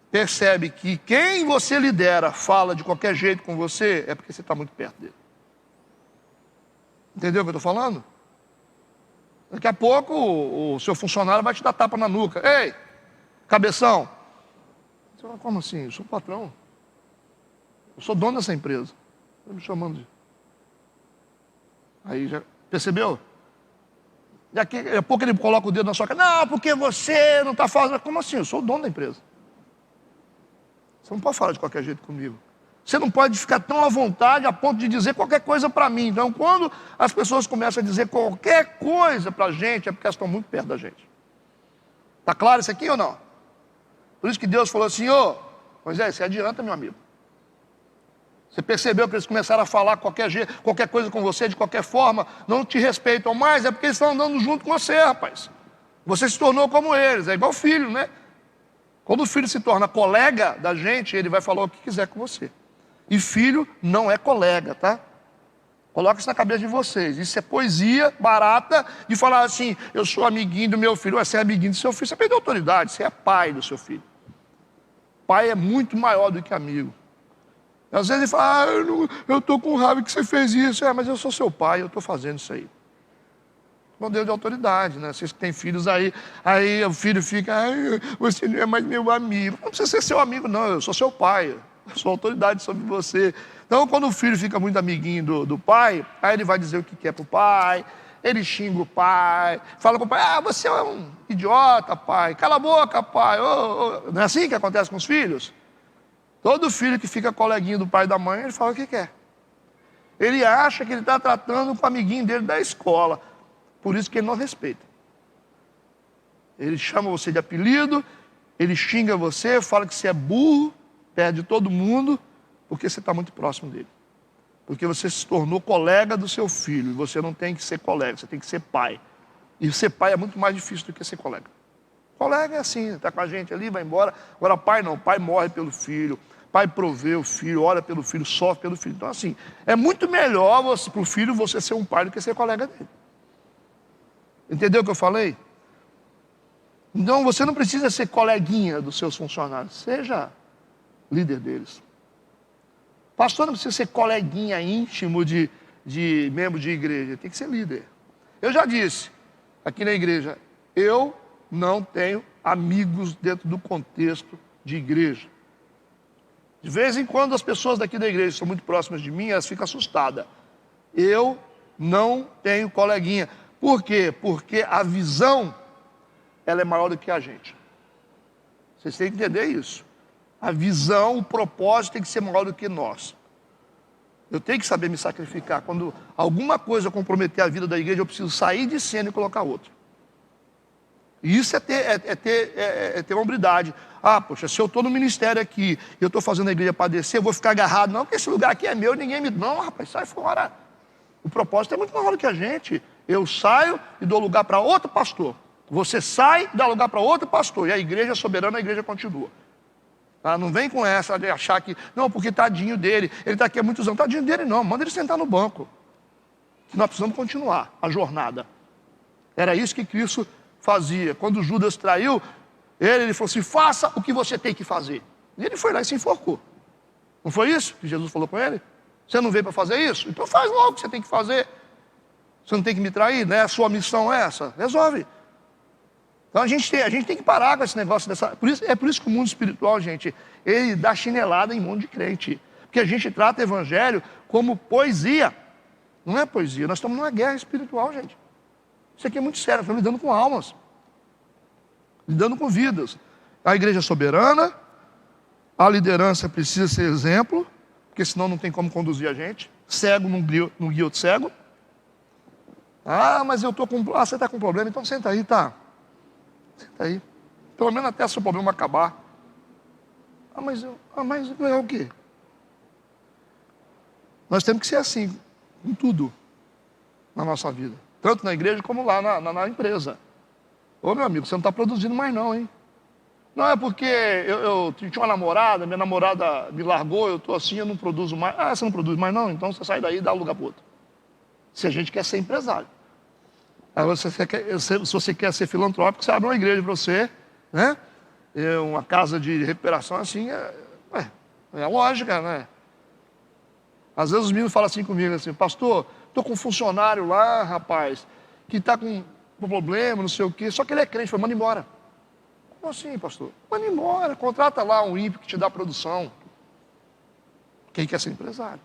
percebe que quem você lidera fala de qualquer jeito com você, é porque você está muito perto dele. Entendeu o que eu estou falando? Daqui a pouco o seu funcionário vai te dar tapa na nuca. Ei, cabeção. Você fala, como assim? Eu sou patrão. Eu sou dono dessa empresa. Está me chamando de... Aí já percebeu? Daqui a pouco ele coloca o dedo na sua cara. Não, porque você não está fazendo. Como assim? Eu sou o dono da empresa. Você não pode falar de qualquer jeito comigo. Você não pode ficar tão à vontade a ponto de dizer qualquer coisa para mim. Então, quando as pessoas começam a dizer qualquer coisa para a gente, é porque elas estão muito perto da gente. Está claro isso aqui ou não? Por isso que Deus falou assim, ô, Moisés, você adianta, meu amigo. Você percebeu que eles começaram a falar qualquer jeito, qualquer coisa com você, de qualquer forma, não te respeitam mais, é porque eles estão andando junto com você, rapaz. Você se tornou como eles, é igual filho, né? Quando o filho se torna colega da gente, ele vai falar o que quiser com você. E filho não é colega, tá? Coloca isso na cabeça de vocês. Isso é poesia barata de falar assim, eu sou amiguinho do meu filho. Você é amiguinho do seu filho, você perdeu autoridade, você é pai do seu filho. Pai é muito maior do que amigo. Às vezes ele fala, eu estou com raiva que você fez isso. É, mas eu sou seu pai, eu estou fazendo isso aí. Com Deus de autoridade, né? Vocês que têm filhos aí o filho fica, você não é mais meu amigo. Não precisa ser seu amigo, não, eu sou seu pai. Eu sou autoridade sobre você. Então, quando o filho fica muito amiguinho do pai, aí ele vai dizer o que quer para o pai, ele xinga o pai, fala com o pai, você é um idiota, pai, cala a boca, pai. Não é assim que acontece com os filhos? Todo filho que fica coleguinho do pai e da mãe, ele fala o que quer. Ele acha que ele está tratando com o amiguinho dele da escola. Por isso que ele não respeita. Ele chama você de apelido, ele xinga você, fala que você é burro, perde todo mundo, porque você está muito próximo dele. Porque você se tornou colega do seu filho, e você não tem que ser colega, você tem que ser pai. E ser pai é muito mais difícil do que ser colega. Colega é assim, está com a gente ali, vai embora. Agora pai não, pai morre pelo filho, pai provê o filho, ora pelo filho, sofre pelo filho. Então assim, é muito melhor para o filho você ser um pai do que ser colega dele. Entendeu o que eu falei? Então você não precisa ser coleguinha dos seus funcionários, seja líder deles. Pastor não precisa ser coleguinha íntimo de membro de igreja, tem que ser líder. Eu já disse aqui na igreja, eu não tenho amigos dentro do contexto de igreja. De vez em quando as pessoas daqui da igreja são muito próximas de mim, elas ficam assustadas. Eu não tenho coleguinha. Por quê? Porque a visão, ela é maior do que a gente. Vocês têm que entender isso. A visão, o propósito tem que ser maior do que nós. Eu tenho que saber me sacrificar. Quando alguma coisa comprometer a vida da igreja, eu preciso sair de cena e colocar outra. E isso é ter hombridade. Ah, poxa, se eu estou no ministério aqui, eu estou fazendo a igreja padecer, eu vou ficar agarrado. Não, porque esse lugar aqui é meu, ninguém me... Não, rapaz, sai fora. O propósito é muito maior do que a gente. Eu saio e dou lugar para outro pastor. Você sai e dá lugar para outro pastor. E a igreja é soberana, a igreja continua. Tá? Não vem com essa de achar que... Não, porque tadinho dele, ele está aqui há muitos anos. Tadinho dele não, manda ele sentar no banco. Nós precisamos continuar a jornada. Era isso que Cristo fazia. Quando Judas traiu, ele falou assim, faça o que você tem que fazer. E ele foi lá e se enforcou. Não foi isso que Jesus falou com ele? Você não veio para fazer isso? Então faz logo o que você tem que fazer. Você não tem que me trair, né? A sua missão é essa. Resolve. Então a gente tem que parar com esse negócio dessa... É por isso que o mundo espiritual, gente, ele dá chinelada em mundo de crente. Porque a gente trata o evangelho como poesia. Não é poesia, nós estamos numa guerra espiritual, gente. Isso aqui é muito sério, nós estamos lidando com almas. Lidando com vidas. A igreja é soberana, a liderança precisa ser exemplo, porque senão não tem como conduzir a gente. Cego não guia outro cego. Ah, mas eu estou com... Ah, você está com problema, então senta aí, tá? Senta aí. Pelo menos até o seu problema acabar. Mas é o quê? Nós temos que ser assim, em tudo, na nossa vida. Tanto na igreja como lá na empresa. Ô, meu amigo, você não está produzindo mais não, hein? Não é porque eu tinha uma namorada, minha namorada me largou, eu estou assim, eu não produzo mais. Ah, você não produz mais não? Então você sai daí e dá lugar para o outro. Se a gente quer ser empresário. Agora, se você quer ser filantrópico, você abre uma igreja para você, né? Uma casa de recuperação assim, é lógica, né? Às vezes os meninos falam assim comigo, assim, pastor, estou com um funcionário lá, rapaz, que está com problema, não sei o quê, só que ele é crente, manda embora. Como assim, pastor? Manda embora, contrata lá um ímpio que te dá produção. Quem quer ser empresário?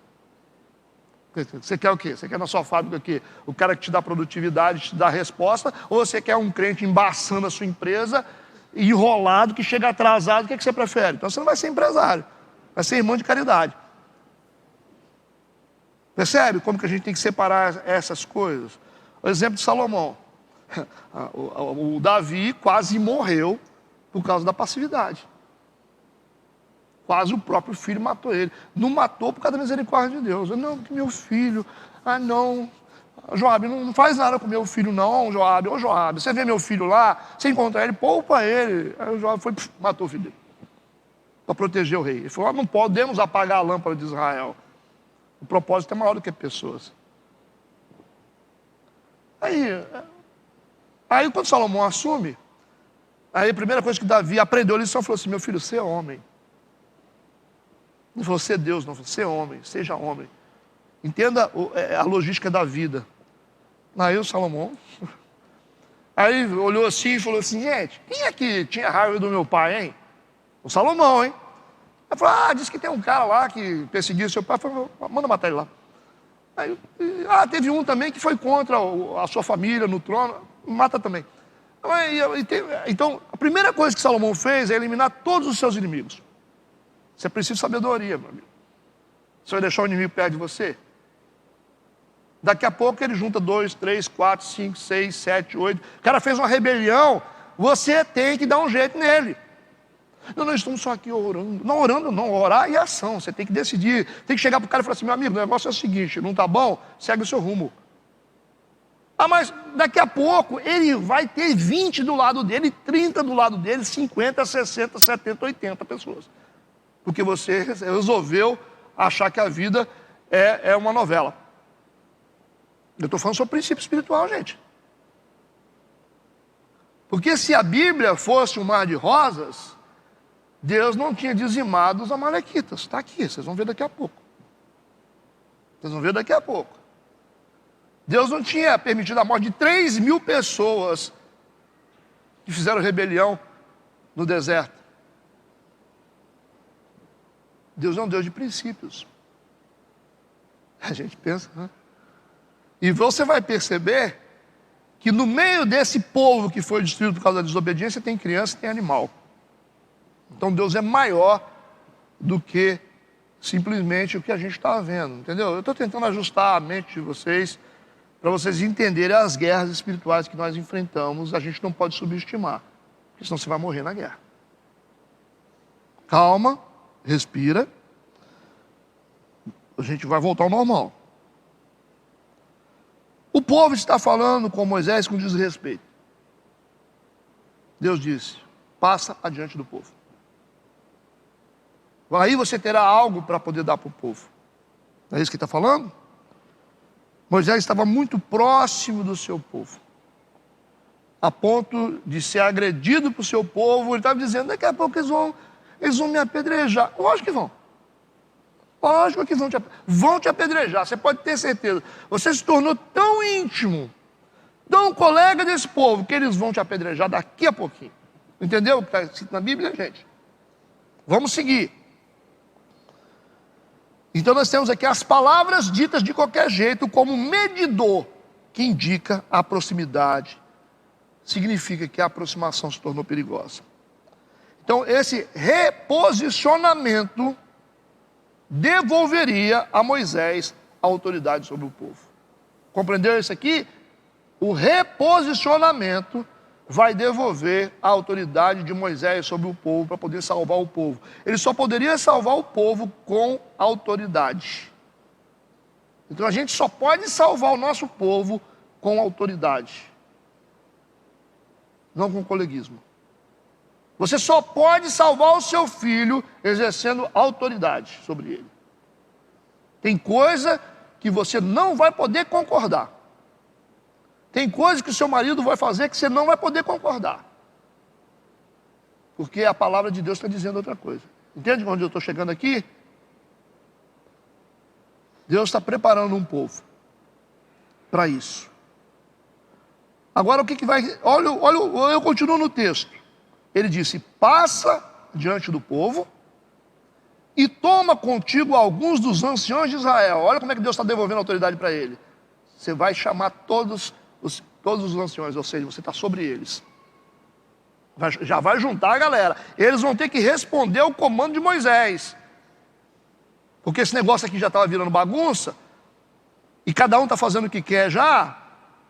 Você quer o quê? Você quer na sua fábrica o quê? O cara que te dá produtividade, te dá resposta, ou você quer um crente embaçando a sua empresa, enrolado, que chega atrasado, o que você prefere? Então você não vai ser empresário, vai ser irmão de caridade. Percebe como que a gente tem que separar essas coisas? O exemplo de Salomão. O Davi quase morreu por causa da passividade. Quase o próprio filho matou ele. Não matou por causa da misericórdia de Deus. Não, que meu filho... Ah, não... Joabe, não faz nada com meu filho não, Joabe. Ô, Joabe, você vê meu filho lá, você encontra ele, poupa ele. Aí o Joabe foi, matou o filho dele. Para proteger o rei. Ele falou, não podemos apagar a lâmpada de Israel. O propósito é maior do que pessoas. Aí quando Salomão assume, aí a primeira coisa que Davi aprendeu a lição, falou assim, meu filho, você é homem. Não falou ser Deus, não falou ser homem, seja homem. Entenda a logística da vida. Aí o Salomão, aí olhou assim e falou assim, gente, quem é que tinha raiva do meu pai, hein? O Salomão, hein? Aí falou, disse que tem um cara lá que perseguia seu pai, falou, manda matar ele lá. Aí, teve um também que foi contra a sua família no trono, mata também. Então, a primeira coisa que Salomão fez é eliminar todos os seus inimigos. Você precisa de sabedoria, meu amigo. Você vai deixar o inimigo perto de você? Daqui a pouco ele junta 2, 3, 4, 5, 6, 7, 8. O cara fez uma rebelião, você tem que dar um jeito nele. Nós estamos só aqui orando. Não orando não, orar e ação. Você tem que decidir. Tem que chegar para o cara e falar assim, meu amigo, o negócio é o seguinte, não está bom? Segue o seu rumo. Mas daqui a pouco ele vai ter 20 do lado dele, 30 do lado dele, 50, 60, 70, 80 pessoas. Porque você resolveu achar que a vida é uma novela. Eu estou falando sobre princípio espiritual, gente. Porque se a Bíblia fosse um mar de rosas, Deus não tinha dizimado os amalequitas. Está aqui, vocês vão ver daqui a pouco. Vocês vão ver daqui a pouco. Deus não tinha permitido a morte de 3.000 pessoas que fizeram rebelião no deserto. Deus é um Deus de princípios. A gente pensa, né? E você vai perceber que no meio desse povo que foi destruído por causa da desobediência, tem criança e tem animal. Então Deus é maior do que simplesmente o que a gente está vendo, entendeu? Eu estou tentando ajustar a mente de vocês para vocês entenderem as guerras espirituais que nós enfrentamos, a gente não pode subestimar, porque senão você vai morrer na guerra. Calma, respira, a gente vai voltar ao normal. O povo está falando com Moisés com desrespeito. Deus disse: passa adiante do povo. Aí você terá algo para poder dar para o povo. Não é isso que ele está falando? Moisés estava muito próximo do seu povo, a ponto de ser agredido por seu povo. Ele estava dizendo: daqui a pouco eles vão me apedrejar. Lógico que vão. Lógico que vão te apedrejar, você pode ter certeza. Você se tornou tão íntimo, tão colega desse povo, que eles vão te apedrejar daqui a pouquinho. Entendeu o que está escrito na Bíblia, gente? Vamos seguir. Então nós temos aqui as palavras ditas de qualquer jeito como medidor, que indica a proximidade. Significa que a aproximação se tornou perigosa. Então esse reposicionamento devolveria a Moisés a autoridade sobre o povo. Compreendeu isso aqui? O reposicionamento vai devolver a autoridade de Moisés sobre o povo para poder salvar o povo. Ele só poderia salvar o povo com autoridade. Então a gente só pode salvar o nosso povo com autoridade, não com coleguismo. Você só pode salvar o seu filho exercendo autoridade sobre ele. Tem coisa que você não vai poder concordar. Tem coisas que o seu marido vai fazer que você não vai poder concordar. Porque a palavra de Deus está dizendo outra coisa. Entende onde eu estou chegando aqui? Deus está preparando um povo para isso. Agora o que vai... Olha, eu continuo no texto. Ele disse: passa diante do povo e toma contigo alguns dos anciãos de Israel. Olha como é que Deus está devolvendo a autoridade para ele. Você vai chamar todos os anciões, ou seja, você está sobre eles. Já vai juntar a galera. Eles vão ter que responder ao comando de Moisés. Porque esse negócio aqui já estava virando bagunça, e cada um está fazendo o que quer já.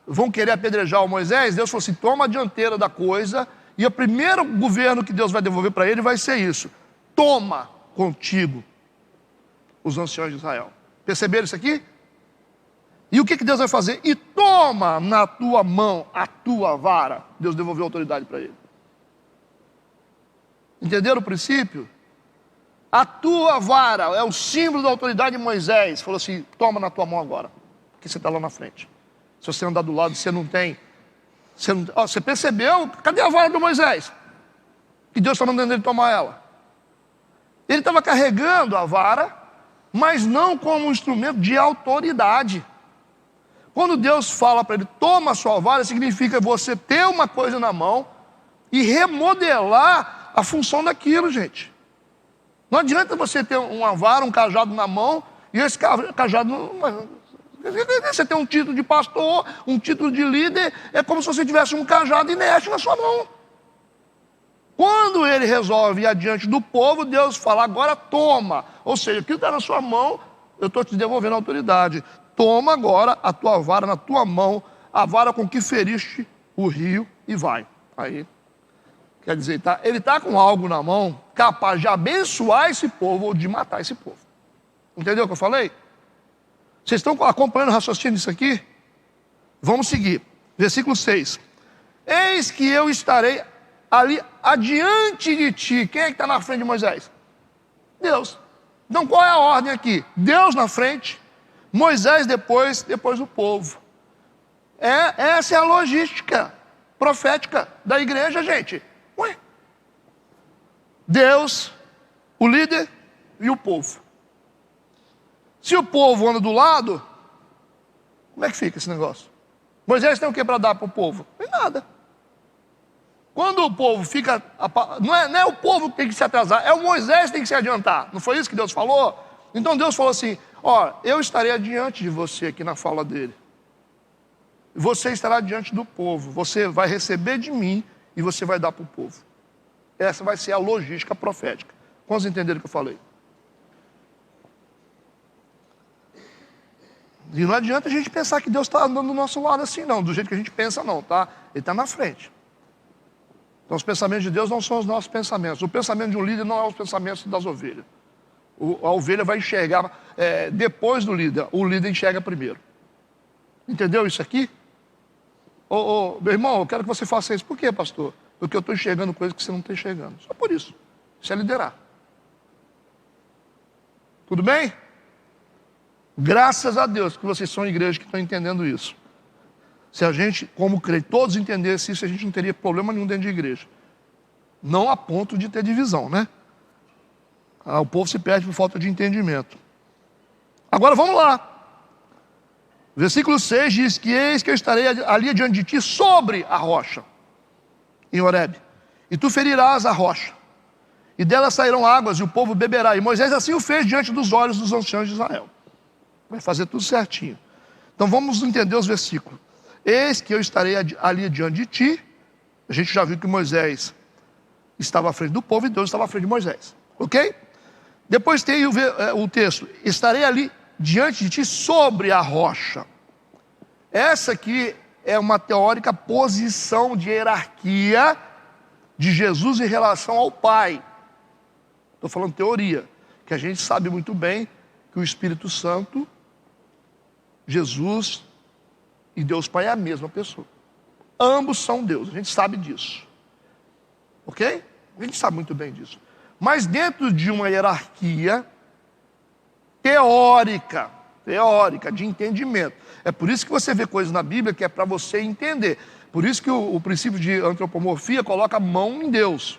Vão querer apedrejar o Moisés. Deus falou assim: toma a dianteira da coisa, e o primeiro governo que Deus vai devolver para ele vai ser isso: toma contigo os anciões de Israel. Perceberam isso aqui? E o que Deus vai fazer? E toma na tua mão a tua vara. Deus devolveu a autoridade para ele. Entenderam o princípio? A tua vara é o símbolo da autoridade de Moisés. Falou assim: toma na tua mão agora, porque você está lá na frente. Se você andar do lado, você não tem. Você percebeu? Cadê a vara do Moisés? Que Deus está mandando ele tomar ela. Ele estava carregando a vara, mas não como um instrumento de autoridade. Quando Deus fala para ele: toma a sua vara, significa você ter uma coisa na mão e remodelar a função daquilo, gente. Não adianta você ter uma vara, um cajado na mão, e esse cajado... Você tem um título de pastor, um título de líder, é como se você tivesse um cajado inerte na sua mão. Quando ele resolve ir adiante do povo, Deus fala: agora toma. Ou seja, aquilo está na sua mão, eu estou te devolvendo a autoridade. Toma agora a tua vara na tua mão, a vara com que feriste o rio, e vai. Aí, quer dizer, ele está com algo na mão capaz de abençoar esse povo ou de matar esse povo. Entendeu o que eu falei? Vocês estão acompanhando o raciocínio disso aqui? Vamos seguir. Versículo 6. Eis que eu estarei ali adiante de ti. Quem é que está na frente de Moisés? Deus. Então qual é a ordem aqui? Deus na frente, Moisés depois o povo. Essa é a logística profética da igreja, gente. Ué? Deus, o líder e o povo. Se o povo anda do lado, como é que fica esse negócio? Moisés tem o que para dar para o povo? Não tem nada. Quando o povo fica... Não é o povo que tem que se atrasar, é o Moisés que tem que se adiantar. Não foi isso que Deus falou? Então Deus falou assim: ó, eu estarei adiante de você aqui na fala dele. Você estará diante do povo. Você vai receber de mim e você vai dar para o povo. Essa vai ser a logística profética. Quantos entenderam o que eu falei? E não adianta a gente pensar que Deus está andando do nosso lado assim, não. Do jeito que a gente pensa, não, tá? Ele está na frente. Então, os pensamentos de Deus não são os nossos pensamentos. O pensamento de um líder não é os pensamentos das ovelhas. A ovelha vai enxergar depois do líder. O líder enxerga primeiro. Entendeu isso aqui? Meu irmão, eu quero que você faça isso. Por quê, pastor? Porque eu estou enxergando coisas que você não está enxergando. Só por isso. Isso é liderar. Tudo bem? Graças a Deus que vocês são igrejas que estão entendendo isso. Se a gente, como crente, todos entendessem isso, a gente não teria problema nenhum dentro de igreja. Não a ponto de ter divisão, né? O povo se perde por falta de entendimento. Agora vamos lá. Versículo 6 diz que eis que eu estarei ali diante de ti sobre a rocha, em Horebe. E tu ferirás a rocha, e dela sairão águas, e o povo beberá. E Moisés assim o fez diante dos olhos dos anciãos de Israel. Vai fazer tudo certinho. Então vamos entender os versículos. Eis que eu estarei ali diante de ti. A gente já viu que Moisés estava à frente do povo e Deus estava à frente de Moisés. Ok? Depois tem o texto. Estarei ali diante de ti sobre a rocha. Essa aqui é uma teórica posição de hierarquia de Jesus em relação ao Pai. Estou falando teoria, que a gente sabe muito bem que o Espírito Santo, Jesus e Deus Pai é a mesma pessoa. Ambos são Deus, a gente sabe disso. Ok? A gente sabe muito bem disso. Mas dentro de uma hierarquia teórica de entendimento. É por isso que você vê coisas na Bíblia que é para você entender. Por isso que o princípio de antropomorfia coloca a mão em Deus.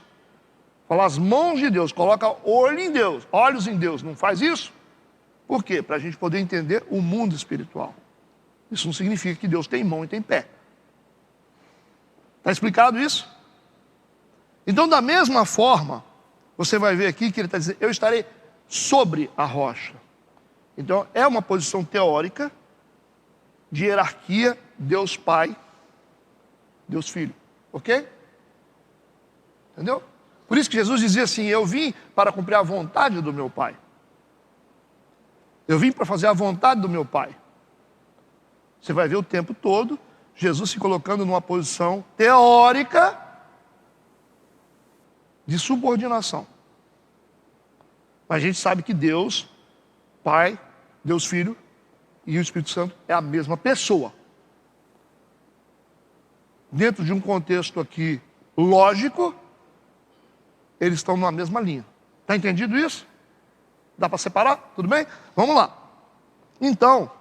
Fala as mãos de Deus, coloca olho em Deus, olhos em Deus. Não faz isso? Por quê? Para a gente poder entender o mundo espiritual. Isso não significa que Deus tem mão e tem pé. Está explicado isso? Então, da mesma forma, você vai ver aqui que ele está dizendo, eu estarei sobre a rocha. Então, é uma posição teórica de hierarquia, Deus Pai, Deus Filho. Ok? Entendeu? Por isso que Jesus dizia assim, eu vim para cumprir a vontade do meu Pai. Eu vim para fazer a vontade do meu Pai. Você vai ver o tempo todo Jesus se colocando numa posição teórica de subordinação. Mas a gente sabe que Deus, Pai, Deus Filho e o Espírito Santo é a mesma pessoa. Dentro de um contexto aqui lógico, eles estão numa mesma linha. Está entendido isso? Dá para separar? Tudo bem? Vamos lá. Então,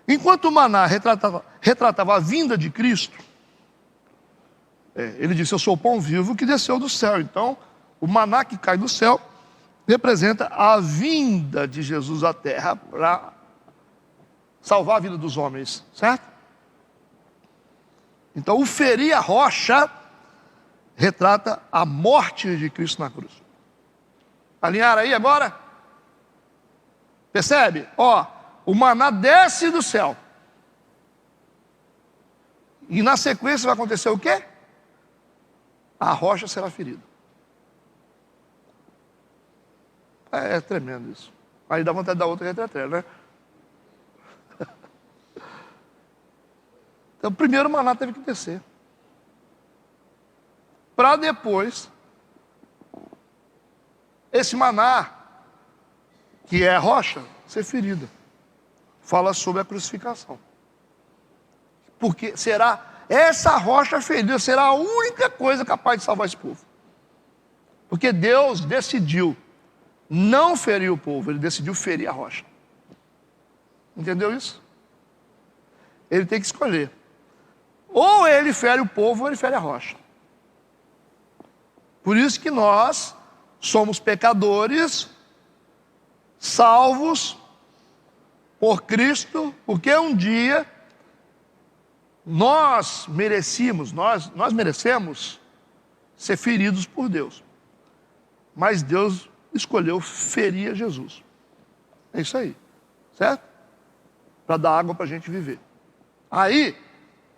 enquanto o maná retratava a vinda de Cristo, ele disse, eu sou o pão vivo que desceu do céu. Então, o maná que cai do céu representa a vinda de Jesus à terra para salvar a vida dos homens, certo? Então, o ferir a rocha retrata a morte de Cristo na cruz. Alinharam aí agora? Percebe? Ó, o maná desce do céu. E na sequência vai acontecer o quê? A rocha será ferida. É tremendo isso. Aí dá vontade da outra retrete, né? Então, primeiro o maná teve que descer. Para depois, esse maná, que é a rocha, ser ferida. Fala sobre a crucificação. Porque será, essa rocha ferida será a única coisa capaz de salvar esse povo. Porque Deus decidiu não ferir o povo, ele decidiu ferir a rocha. Entendeu isso? Ele tem que escolher. Ou ele fere o povo, ou ele fere a rocha. Por isso que nós somos pecadores, salvos por Cristo, porque um dia nós merecemos ser feridos por Deus. Mas Deus escolheu ferir Jesus. É isso aí, certo? Para dar água para a gente viver. Aí,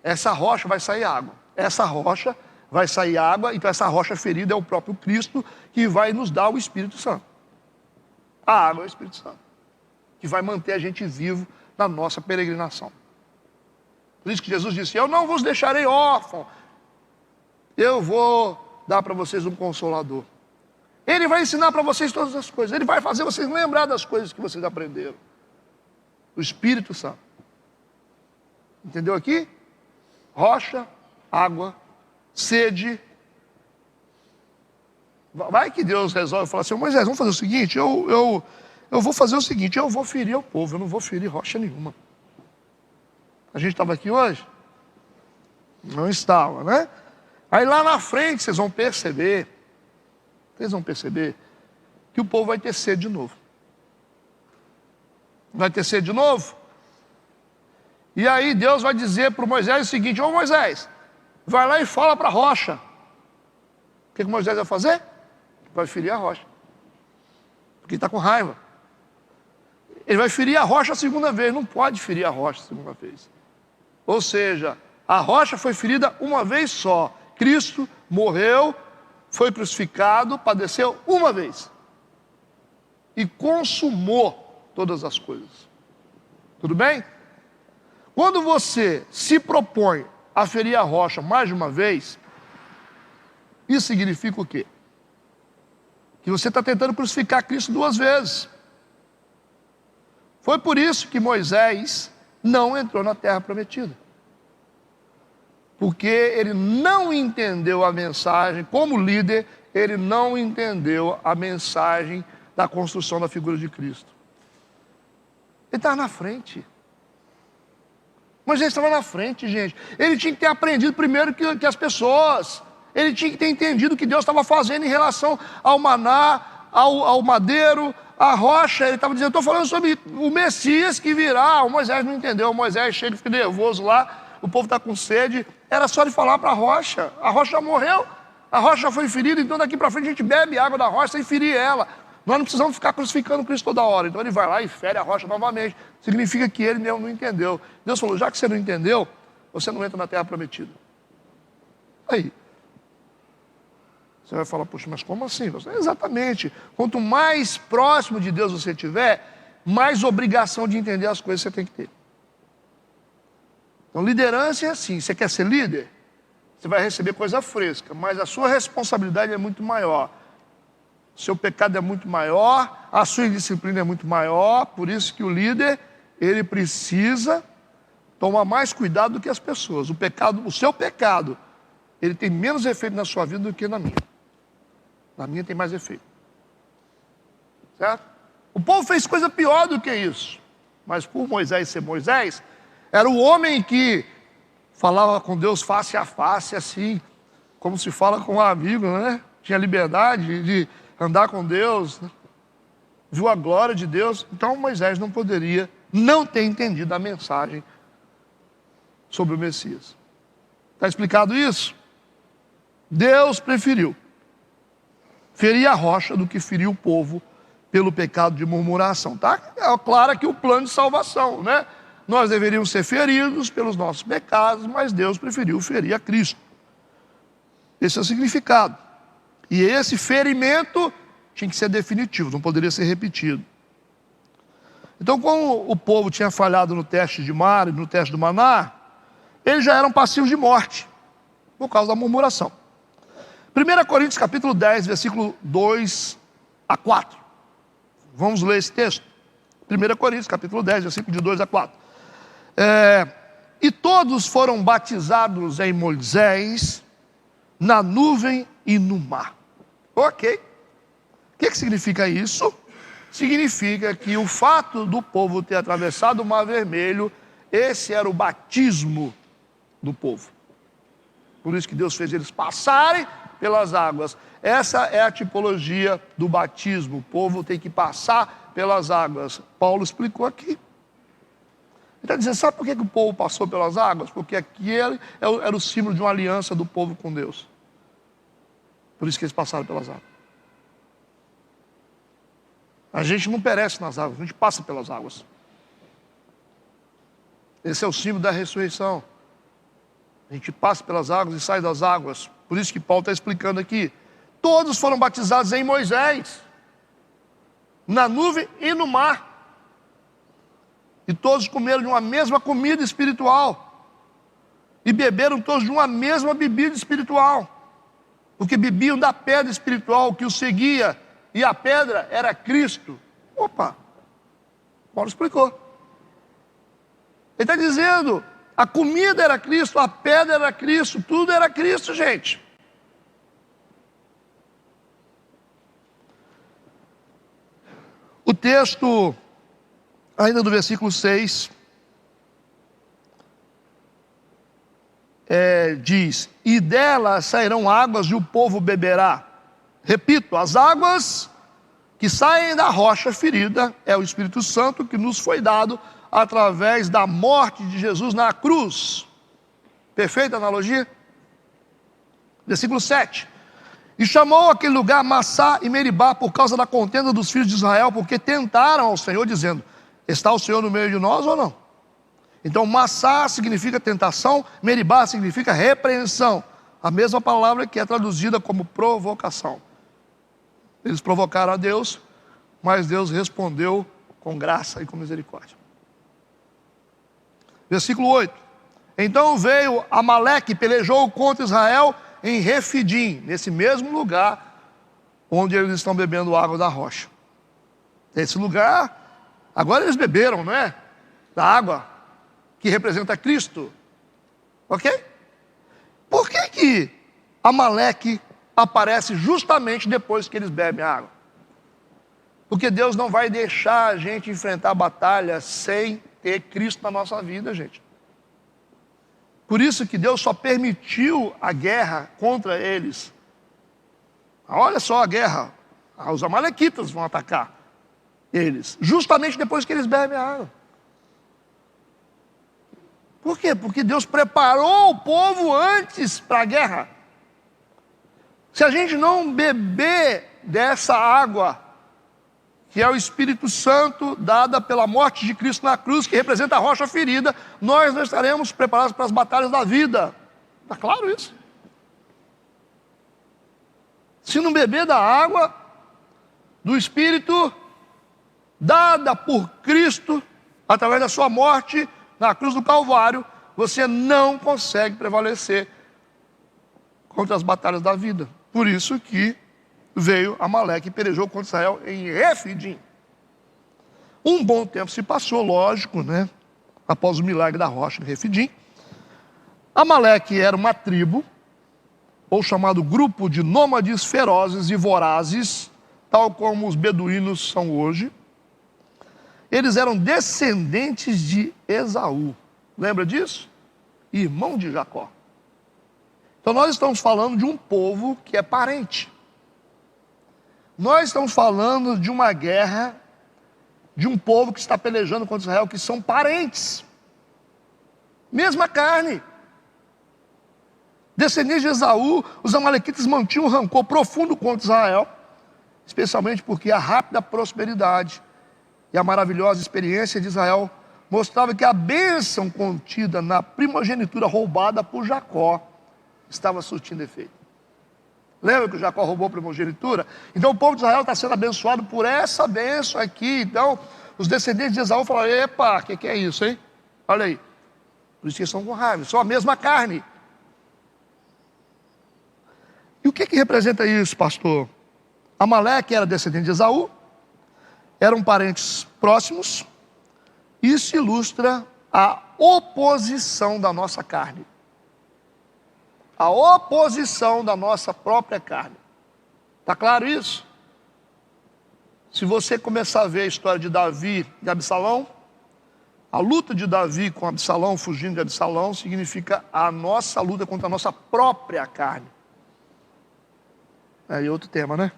essa rocha vai sair água. Essa rocha vai sair água, então essa rocha ferida é o próprio Cristo que vai nos dar o Espírito Santo. A água é o Espírito Santo, que vai manter a gente vivo na nossa peregrinação. Por isso que Jesus disse: eu não vos deixarei órfãos, eu vou dar para vocês um consolador. Ele vai ensinar para vocês todas as coisas, ele vai fazer vocês lembrar das coisas que vocês aprenderam. O Espírito Santo. Entendeu aqui? Rocha, água, sede. Vai que Deus resolve falar assim: Moisés, vamos fazer o seguinte, eu vou fazer o seguinte, eu vou ferir o povo, eu não vou ferir rocha nenhuma. A gente estava aqui hoje? Não estava, né? Aí lá na frente vocês vão perceber que o povo vai ter sede de novo. Vai ter sede de novo? E aí Deus vai dizer para o Moisés o seguinte: ô Moisés, vai lá e fala para a rocha. O que Moisés vai fazer? Vai ferir a rocha. Porque ele está com raiva. Ele vai ferir a rocha a segunda vez. Não pode ferir a rocha a segunda vez. Ou seja, a rocha foi ferida uma vez só. Cristo morreu, foi crucificado, padeceu uma vez. E consumou todas as coisas. Tudo bem? Quando você se propõe a ferir a rocha mais de uma vez, isso significa o quê? Que você está tentando crucificar Cristo duas vezes. Foi por isso que Moisés não entrou na terra prometida. Porque ele não entendeu a mensagem, como líder, ele não entendeu a mensagem da construção da figura de Cristo. Ele estava na frente. Moisés estava na frente, gente. Ele tinha que ter aprendido primeiro que as pessoas. Ele tinha que ter entendido o que Deus estava fazendo em relação ao maná, ao madeiro, à rocha. Ele estava dizendo: estou falando sobre o Messias que virá. O Moisés não entendeu. O Moisés chega e fica nervoso lá. O povo está com sede. Era só de falar para a rocha. A rocha já morreu. A rocha já foi ferida. Então daqui para frente a gente bebe água da rocha sem ferir ela. Nós não precisamos ficar crucificando Cristo toda hora. Então ele vai lá e fere a rocha novamente. Significa que ele mesmo não entendeu. Deus falou: já que você não entendeu, você não entra na terra prometida. Aí você vai falar: puxa, mas como assim? Exatamente. Quanto mais próximo de Deus você estiver, mais obrigação de entender as coisas você tem que ter. Então liderança é assim. Você quer ser líder? Você vai receber coisa fresca, mas a sua responsabilidade é muito maior. Seu pecado é muito maior, a sua indisciplina é muito maior, por isso que o líder, ele precisa tomar mais cuidado do que as pessoas. O seu pecado, ele tem menos efeito na sua vida do que na minha. Na minha tem mais efeito. Certo? O povo fez coisa pior do que isso. Mas por Moisés ser Moisés, era o homem que falava com Deus face a face, assim, como se fala com um amigo, né? Tinha liberdade de andar com Deus, né? Viu a glória de Deus. Então Moisés não poderia não ter entendido a mensagem sobre o Messias. Está explicado isso? Deus preferiu ferir a rocha do que ferir o povo pelo pecado de murmuração. Tá? É claro aqui o plano de salvação, né? Nós deveríamos ser feridos pelos nossos pecados, mas Deus preferiu ferir a Cristo. Esse é o significado. E esse ferimento tinha que ser definitivo, não poderia ser repetido. Então, como o povo tinha falhado no teste de mar e no teste do maná, eles já eram passivos de morte, por causa da murmuração. 1 Coríntios capítulo 10, versículo 2 a 4. Vamos ler esse texto. 1 Coríntios capítulo 10, versículo de 2 a 4. E todos foram batizados em Moisés, na nuvem e no mar. Ok. O que significa isso? Significa que o fato do povo ter atravessado o Mar Vermelho, esse era o batismo do povo. Por isso que Deus fez eles passarem pelas águas. Essa é a tipologia do batismo. O povo tem que passar pelas águas. Paulo explicou aqui. Ele está dizendo: sabe por que o povo passou pelas águas? Porque aquele era o símbolo de uma aliança do povo com Deus. Por isso que eles passaram pelas águas. A gente não perece nas águas, a gente passa pelas águas. Esse é o símbolo da ressurreição. A gente passa pelas águas e sai das águas. Por isso que Paulo está explicando aqui. Todos foram batizados em Moisés, na nuvem e no mar. E todos comeram de uma mesma comida espiritual. E beberam todos de uma mesma bebida espiritual. Porque bebiam da pedra espiritual que os seguia. E a pedra era Cristo. Opa! Paulo explicou. Ele está dizendo, a comida era Cristo, a pedra era Cristo, tudo era Cristo, gente. O texto, ainda do versículo 6, diz, e dela sairão águas e o povo beberá. Repito, as águas que saem da rocha ferida é o Espírito Santo que nos foi dado através da morte de Jesus na cruz. Perfeita analogia? Versículo 7. E chamou aquele lugar Massá e Meribá por causa da contenda dos filhos de Israel, porque tentaram ao Senhor, dizendo, está o Senhor no meio de nós ou não? Então Massá significa tentação, Meribá significa repreensão. A mesma palavra que é traduzida como provocação. Eles provocaram a Deus, mas Deus respondeu com graça e com misericórdia. Versículo 8. Então veio Amaleque e pelejou contra Israel em Refidim, nesse mesmo lugar onde eles estão bebendo água da rocha. Esse lugar, agora eles beberam, não é? Da água que representa Cristo. Ok? Por que Amaleque aparece justamente depois que eles bebem a água? Porque Deus não vai deixar a gente enfrentar a batalha sem ter Cristo na nossa vida, gente. Por isso que Deus só permitiu a guerra contra eles. Olha só a guerra. Os amalequitas vão atacar eles, justamente depois que eles bebem a água. Por quê? Porque Deus preparou o povo antes para a guerra. Se a gente não beber dessa água, que é o Espírito Santo, dada pela morte de Cristo na cruz, que representa a rocha ferida, nós não estaremos preparados para as batalhas da vida. Está claro isso? Se não beber da água, do Espírito, dada por Cristo, através da sua morte na cruz do Calvário, você não consegue prevalecer contra as batalhas da vida. Por isso que veio Amaleque e pelejou contra Israel em Refidim. Um bom tempo se passou, lógico, né? Após o milagre da rocha em Refidim. Amaleque era uma tribo, ou chamado grupo de nômades ferozes e vorazes, tal como os beduínos são hoje. Eles eram descendentes de Esaú. Lembra disso? Irmão de Jacó. Então nós estamos falando de um povo que é parente. Nós estamos falando de uma guerra, de um povo que está pelejando contra Israel, que são parentes. Mesma carne. Descendentes de Esaú, os amalequitas mantinham um rancor profundo contra Israel, especialmente porque a rápida prosperidade e a maravilhosa experiência de Israel mostrava que a bênção contida na primogenitura roubada por Jacó estava surtindo efeito. Lembra que Jacó roubou a primogenitura? Então o povo de Israel está sendo abençoado por essa bênção aqui. Então os descendentes de Esaú falaram, epa, o que é isso, hein? Olha aí. Por isso que eles estão com raiva, são a mesma carne. E o que representa isso, pastor? Amaleque era descendente de Esaú, eram parentes próximos. Isso ilustra a oposição da nossa carne. A oposição da nossa própria carne. Está claro isso? Se você começar a ver a história de Davi e Absalão, a luta de Davi com Absalão, fugindo de Absalão, significa a nossa luta contra a nossa própria carne. Aí outro tema, né?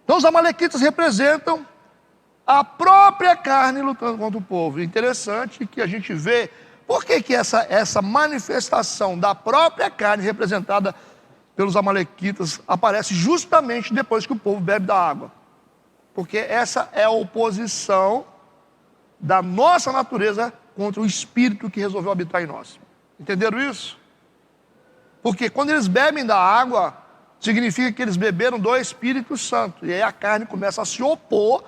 Então os amalequitas representam a própria carne lutando contra o povo. Interessante que a gente vê por que essa manifestação da própria carne representada pelos amalequitas aparece justamente depois que o povo bebe da água. Porque essa é a oposição da nossa natureza contra o Espírito que resolveu habitar em nós. Entenderam isso? Porque quando eles bebem da água, significa que eles beberam do Espírito Santo. E aí a carne começa a se opor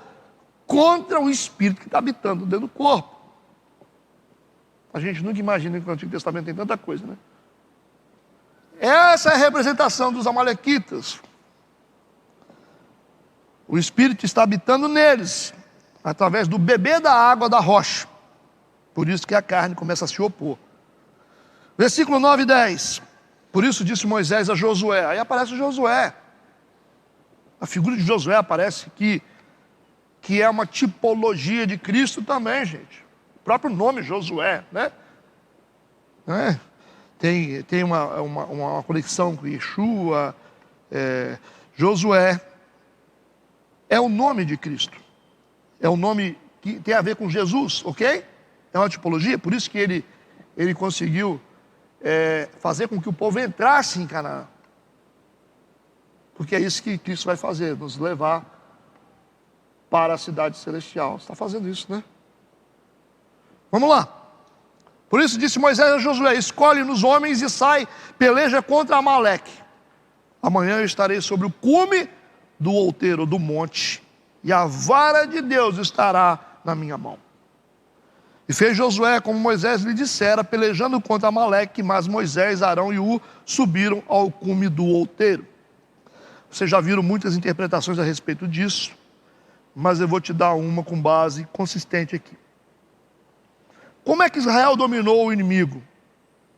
contra o espírito que está habitando dentro do corpo. A gente nunca imagina que no Antigo Testamento tem tanta coisa, né? Essa é a representação dos amalequitas. O espírito está habitando neles, através do beber da água da rocha. Por isso que a carne começa a se opor. Versículo 9 e 10. Por isso disse Moisés a Josué. Aí aparece Josué. A figura de Josué aparece que é uma tipologia de Cristo também, gente. O próprio nome Josué, né? Tem uma conexão com Yeshua. Josué é o nome de Cristo. É o nome que tem a ver com Jesus, ok? É uma tipologia, por isso que ele conseguiu fazer com que o povo entrasse em Canaã. Porque é isso que Cristo vai fazer, nos levar para a cidade celestial. Você está fazendo isso, né? Vamos lá. Por isso disse Moisés a Josué: escolhe-nos homens e sai, peleja contra Amaleque. Amanhã eu estarei sobre o cume do outeiro do monte, e a vara de Deus estará na minha mão. E fez Josué como Moisés lhe dissera, pelejando contra Amaleque, mas Moisés, Arão e Ur subiram ao cume do outeiro. Vocês já viram muitas interpretações a respeito disso, mas eu vou te dar uma com base consistente aqui. Como é que Israel dominou o inimigo?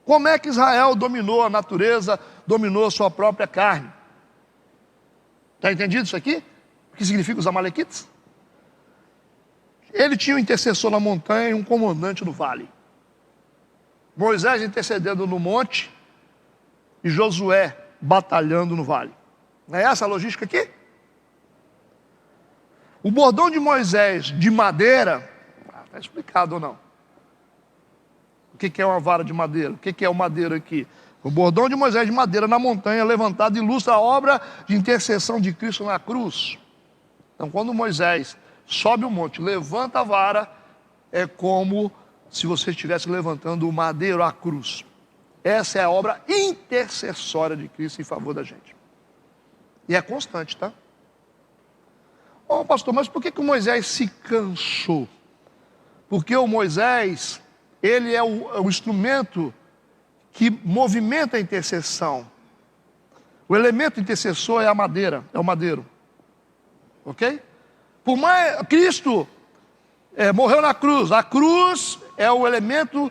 Como é que Israel dominou a natureza, dominou a sua própria carne? Está entendido isso aqui? O que significa os amalequitas? Ele tinha um intercessor na montanha e um comandante no vale. Moisés intercedendo no monte e Josué batalhando no vale. Não é essa a logística aqui? O bordão de Moisés de madeira, está explicado ou não? O que é uma vara de madeira? O que é o madeiro aqui? O bordão de Moisés de madeira na montanha levantado ilustra a obra de intercessão de Cristo na cruz. Então, quando Moisés sobe o monte, levanta a vara, é como se você estivesse levantando o madeiro à cruz. Essa é a obra intercessória de Cristo em favor da gente. E é constante, tá? Pastor, mas por que o Moisés se cansou? Porque o Moisés, ele é o instrumento que movimenta a intercessão. O elemento intercessor é a madeira, é o madeiro. Ok? Por mais Cristo morreu na cruz. A cruz é o elemento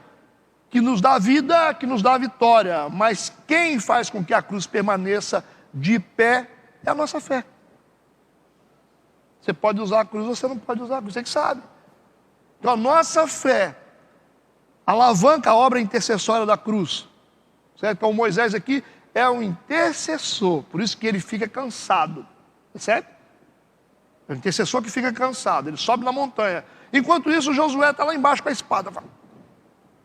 que nos dá vida, que nos dá vitória. Mas quem faz com que a cruz permaneça de pé é a nossa fé. Você pode usar a cruz ou você não pode usar a cruz, você que sabe. Então a nossa fé alavanca a obra intercessória da cruz. Certo? Então Moisés aqui é um intercessor, por isso que ele fica cansado. Certo? É um intercessor que fica cansado, ele sobe na montanha. Enquanto isso, Josué está lá embaixo com a espada,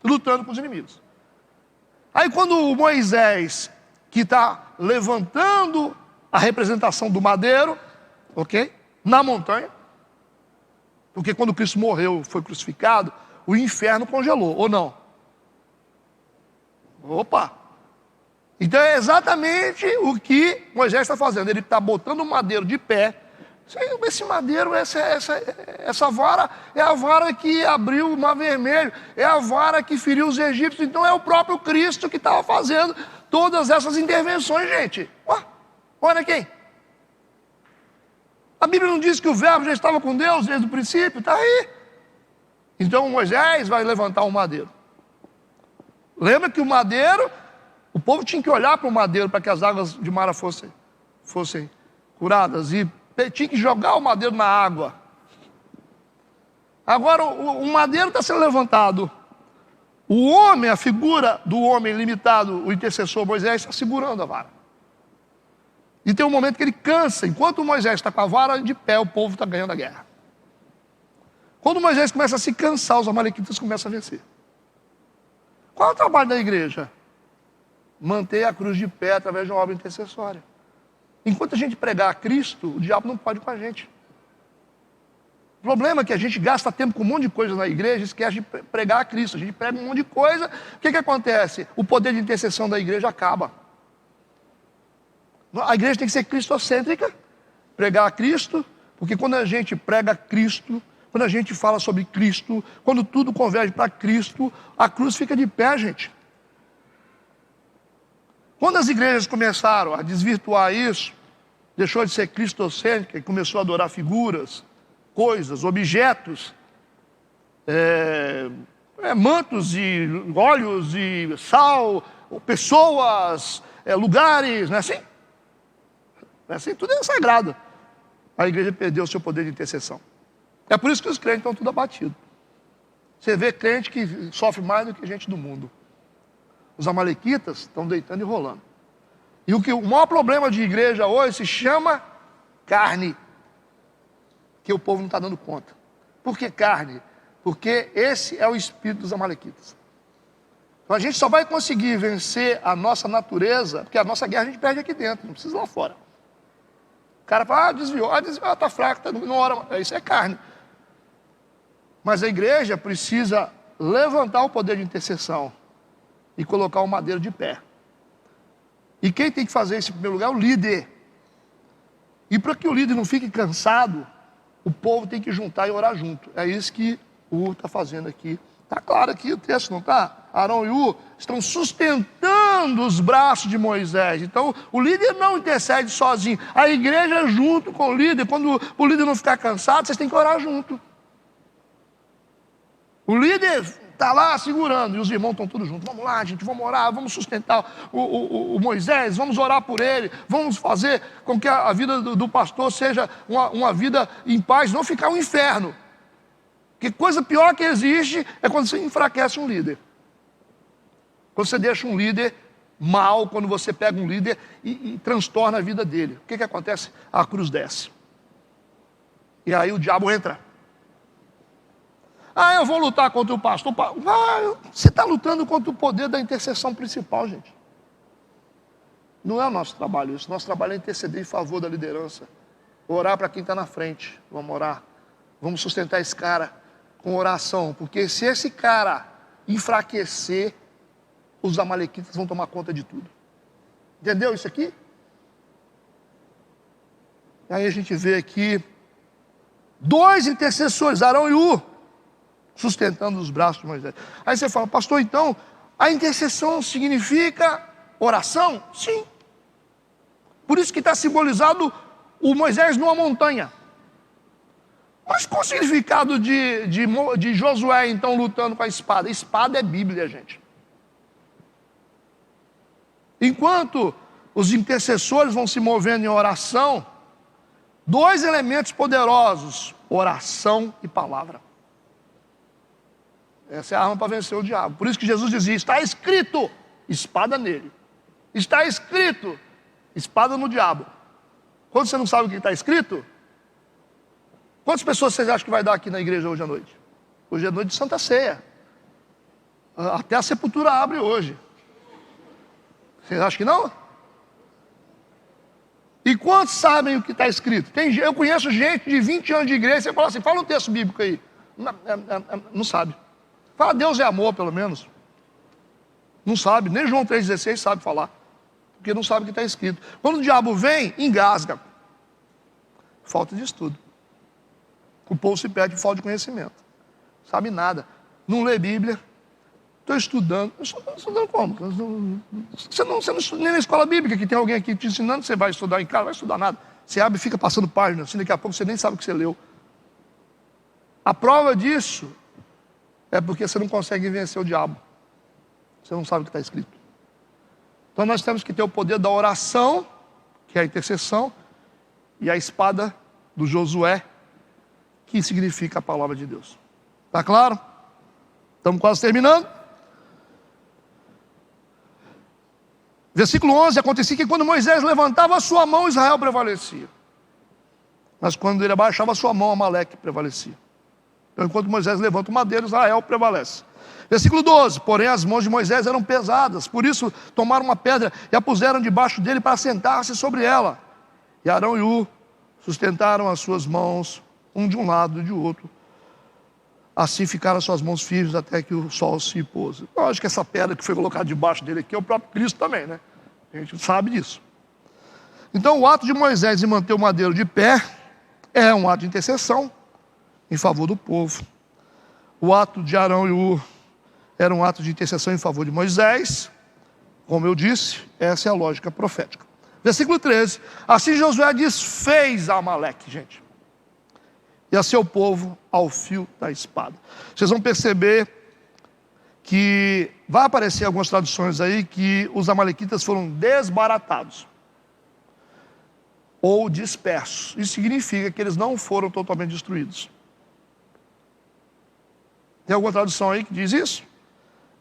lutando com os inimigos. Aí quando o Moisés, que está levantando a representação do madeiro, ok? Na montanha, porque quando Cristo morreu, foi crucificado, o inferno congelou, ou não? Opa! Então é exatamente o que Moisés está fazendo. Ele está botando o madeiro de pé. Esse madeiro, essa vara, é a vara que abriu o Mar Vermelho, é a vara que feriu os egípcios. Então é o próprio Cristo que estava fazendo todas essas intervenções, gente. Olha aqui. A Bíblia não diz que o verbo já estava com Deus desde o princípio? Está aí. Então Moisés vai levantar o madeiro. Lembra que o madeiro, o povo tinha que olhar para o madeiro para que as águas de Mara fossem curadas. E tinha que jogar o madeiro na água. Agora o madeiro está sendo levantado. O homem, a figura do homem limitado, o intercessor Moisés, está segurando a vara. E tem um momento que ele cansa. Enquanto Moisés está com a vara de pé, o povo está ganhando a guerra. Quando Moisés começa a se cansar, os amalequitas começam a vencer. Qual é o trabalho da igreja? Manter a cruz de pé através de uma obra intercessória. Enquanto a gente pregar a Cristo, o diabo não pode com a gente. O problema é que a gente gasta tempo com um monte de coisa na igreja e esquece de pregar a Cristo. A gente prega um monte de coisa, o que acontece? O poder de intercessão da igreja acaba. A igreja tem que ser cristocêntrica, pregar a Cristo, Porque quando a gente prega Cristo, quando a gente fala sobre Cristo, quando tudo converge para Cristo, a cruz fica de pé, gente. Quando as igrejas começaram a desvirtuar isso, deixou de ser cristocêntrica e começou a adorar figuras, coisas, objetos, mantos e óleos e sal, pessoas, lugares, não é assim? Não é assim? Tudo é sagrado. A igreja perdeu o seu poder de intercessão. É por isso que os crentes estão tudo abatidos. Você vê crente que sofre mais do que gente do mundo. Os amalequitas estão deitando e rolando. E o maior problema de igreja hoje se chama carne. Que o povo não está dando conta. Por que carne? Porque esse é o espírito dos amalequitas. Então a gente só vai conseguir vencer a nossa natureza, porque a nossa guerra a gente perde aqui dentro, não precisa lá fora. O cara fala, desviou, está fraco, não ora, isso é carne. Mas a igreja precisa levantar o poder de intercessão e colocar o madeiro de pé. E quem tem que fazer isso em primeiro lugar é o líder. E para que o líder não fique cansado, o povo tem que juntar e orar junto. É isso que o está fazendo aqui. Está claro aqui o texto, não está? Arão e U estão sustentando os braços de Moisés. Então, o líder não intercede sozinho. A igreja junto com o líder. Quando o líder não ficar cansado, vocês têm que orar junto. O líder está lá segurando e os irmãos estão todos juntos. Vamos lá, gente, vamos orar, vamos sustentar o Moisés, vamos orar por ele, vamos fazer com que a vida do pastor seja uma vida em paz, não ficar um inferno. Porque coisa pior que existe é quando você enfraquece um líder. Quando você deixa um líder mal, quando você pega um líder e transtorna a vida dele. O que acontece? A cruz desce. E aí o diabo entra. Eu vou lutar contra o pastor. Você está lutando contra o poder da intercessão principal, gente. Não é o nosso trabalho isso. Nosso trabalho é interceder em favor da liderança. Orar para quem está na frente. Vamos orar. Vamos sustentar esse cara com oração. Porque se esse cara enfraquecer, os amalequitas vão tomar conta de tudo. Entendeu isso aqui? Aí a gente vê aqui 2 intercessores, Arão e U, sustentando os braços de Moisés. Aí você fala, pastor, então, a intercessão significa oração? Sim. Por isso que está simbolizado o Moisés numa montanha. Mas qual o significado de Josué, então, lutando com a espada? Espada é Bíblia, gente. Enquanto os intercessores vão se movendo em oração, 2 elementos poderosos, oração e palavra. Essa é a arma para vencer o diabo. Por isso que Jesus dizia, está escrito, espada nele. Está escrito, espada no diabo. Quando você não sabe o que está escrito, quantas pessoas vocês acham que vai dar aqui na igreja hoje à noite? Hoje é noite de Santa Ceia. Até a sepultura abre hoje. Vocês acham que não? E quantos sabem o que está escrito? Eu conheço gente de 20 anos de igreja, você fala assim, fala um texto bíblico aí. Não sabe. Fala, Deus é amor, pelo menos. Não sabe, nem João 3,16 sabe falar. Porque não sabe o que está escrito. Quando o diabo vem, engasga. Falta de estudo. O povo se perde por falta de conhecimento. Sabe nada. Não lê Bíblia. Estou estudando. Estudando como? Você não estuda nem na escola bíblica, que tem alguém aqui te ensinando, você vai estudar em casa, não vai estudar nada. Você abre e fica passando páginas, assim, daqui a pouco você nem sabe o que você leu. A prova disso é porque você não consegue vencer o diabo. Você não sabe o que está escrito. Então nós temos que ter o poder da oração, que é a intercessão, e a espada do Josué, que significa a palavra de Deus. Está claro? Estamos quase terminando. Versículo 11, acontecia que quando Moisés levantava a sua mão, Israel prevalecia. Mas quando ele abaixava a sua mão, Amaleque prevalecia. Então enquanto Moisés levanta o madeiro, Israel prevalece. Versículo 12, porém as mãos de Moisés eram pesadas, por isso tomaram uma pedra e a puseram debaixo dele para sentar-se sobre ela. E Arão e U sustentaram as suas mãos, um de um lado e de outro. Assim ficaram as suas mãos firmes até que o sol se pôs. Eu acho que essa pedra que foi colocada debaixo dele aqui é o próprio Cristo também, né? A gente sabe disso. Então o ato de Moisés de manter o madeiro de pé É um ato de intercessão em favor do povo. O ato de Arão e Ur era um ato de intercessão em favor de Moisés. Como eu disse, essa é a lógica profética. Versículo 13. Assim Josué desfez Amaleque, gente, e a seu povo ao fio da espada. Vocês vão perceber que vai aparecer algumas traduções aí que os amalequitas foram desbaratados ou dispersos. Isso significa que eles não foram totalmente destruídos. Tem alguma tradução aí que diz isso?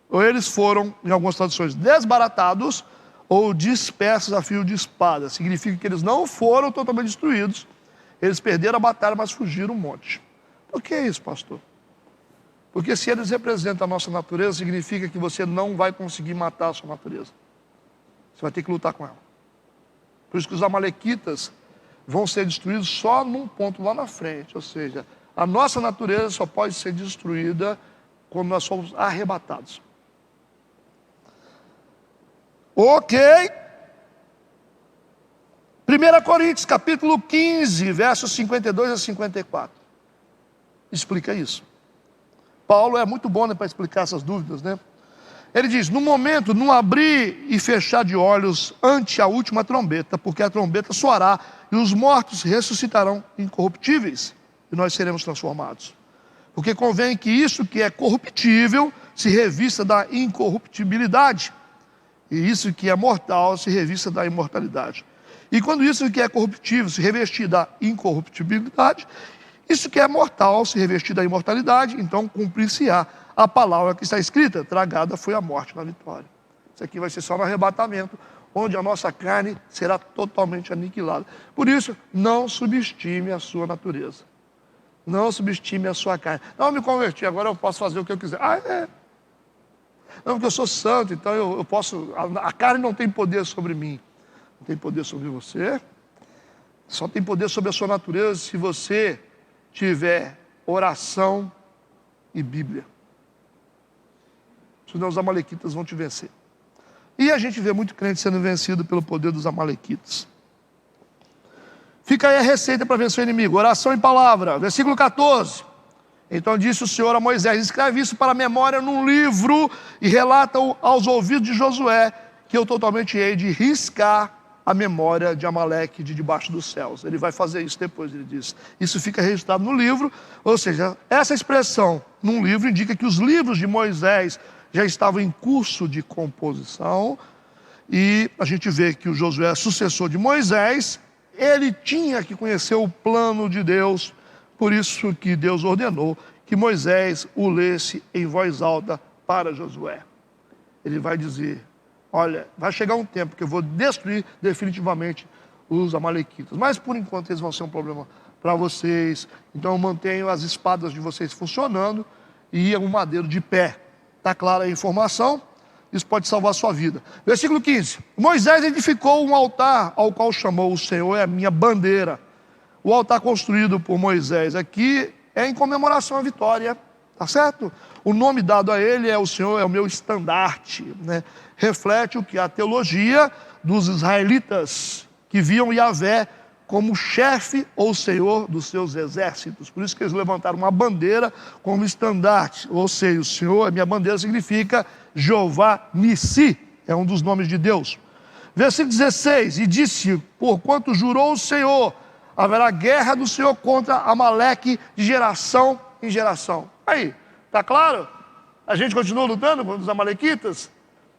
Ou eles foram, em algumas traduções, desbaratados ou dispersos a fio de espada. Significa que eles não foram totalmente destruídos. Eles perderam a batalha, mas fugiram um monte. Por que isso, pastor? Porque se eles representam a nossa natureza, significa que você não vai conseguir matar a sua natureza. Você vai ter que lutar com ela. Por isso que os amalequitas vão ser destruídos só num ponto lá na frente. Ou seja, a nossa natureza só pode ser destruída quando nós somos arrebatados. Ok. 1 Coríntios, capítulo 15, versos 52 a 54. Explica isso. Paulo é muito bom, né, para explicar essas dúvidas, né? Ele diz: no momento, não abrir e fechar de olhos ante a última trombeta, porque a trombeta soará e os mortos ressuscitarão incorruptíveis, e nós seremos transformados. Porque convém que isso que é corruptível se revista da incorruptibilidade, e isso que é mortal se revista da imortalidade. E quando isso que é corruptível se revestir da incorruptibilidade, isso que é mortal se revestir da imortalidade, então cumprir-se-á a palavra que está escrita: tragada foi a morte na vitória. Isso aqui vai ser só no arrebatamento, onde a nossa carne será totalmente aniquilada. Por isso, não subestime a sua natureza. Não subestime a sua carne. Não, eu me converti, agora eu posso fazer o que eu quiser. Ah, é. Não, porque eu sou santo, então eu posso... A carne não tem poder sobre mim. Não tem poder sobre você. Só tem poder sobre a sua natureza se você tiver oração e Bíblia. Senão os amalequitas vão te vencer. E a gente vê muito crente sendo vencido pelo poder dos amalequitas. Fica aí a receita para vencer o inimigo: oração e palavra. Versículo 14. Então disse o Senhor a Moisés: escreve isso para a memória num livro e relata-o aos ouvidos de Josué, que eu totalmente hei de riscar a memória de Amaleque de debaixo dos céus. Ele vai fazer isso depois, ele diz. Isso fica registrado no livro, ou seja, essa expressão num livro indica que os livros de Moisés já estavam em curso de composição, e a gente vê que o Josué, sucessor de Moisés, ele tinha que conhecer o plano de Deus, por isso que Deus ordenou que Moisés o lesse em voz alta para Josué. Ele vai dizer: olha, vai chegar um tempo que eu vou destruir definitivamente os amalequitas, mas por enquanto eles vão ser um problema para vocês, então mantenham as espadas de vocês funcionando e o madeiro de pé. Está clara a informação? Isso pode salvar a sua vida. Versículo 15. Moisés edificou um altar ao qual chamou: o Senhor é a minha bandeira. O altar construído por Moisés aqui é em comemoração à vitória, tá certo? O nome dado a ele é: o Senhor é o meu estandarte, né? Reflete o que? A teologia dos israelitas, que viam Yahvé como chefe ou senhor dos seus exércitos. Por isso que eles levantaram uma bandeira como estandarte. Ou seja, o Senhor é minha bandeira significa Jeová Nissi, é um dos nomes de Deus. Versículo 16: e disse: porquanto jurou o Senhor, haverá guerra do Senhor contra Amaleque de geração em geração. Aí, tá claro? A gente continua lutando contra os amalequitas,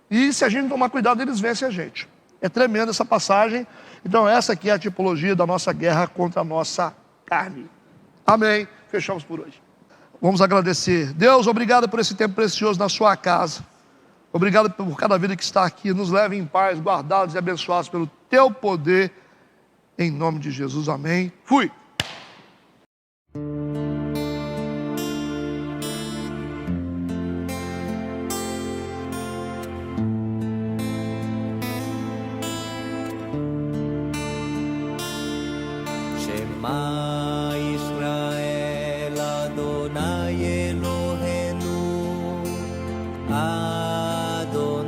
e se a gente não tomar cuidado, eles vencem a gente. É tremenda essa passagem. Então essa aqui é a tipologia da nossa guerra contra a nossa carne. Amém. Fechamos por hoje. Vamos agradecer. Deus, obrigado por esse tempo precioso na sua casa. Obrigado por cada vida que está aqui. Nos leve em paz, guardados e abençoados pelo teu poder. Em nome de Jesus. Amém. Fui. Israel Adonai Eloheinu Adonai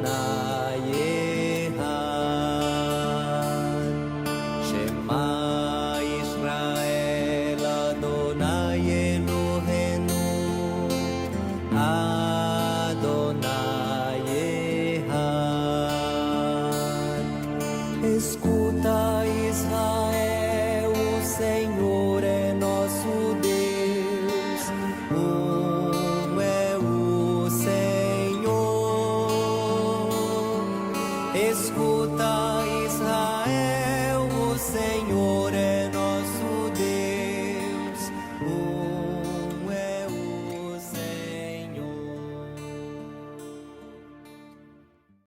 Echad. Shema Israel Escuta, Israel, o Senhor é nosso Deus. Um é o Senhor. Escuta,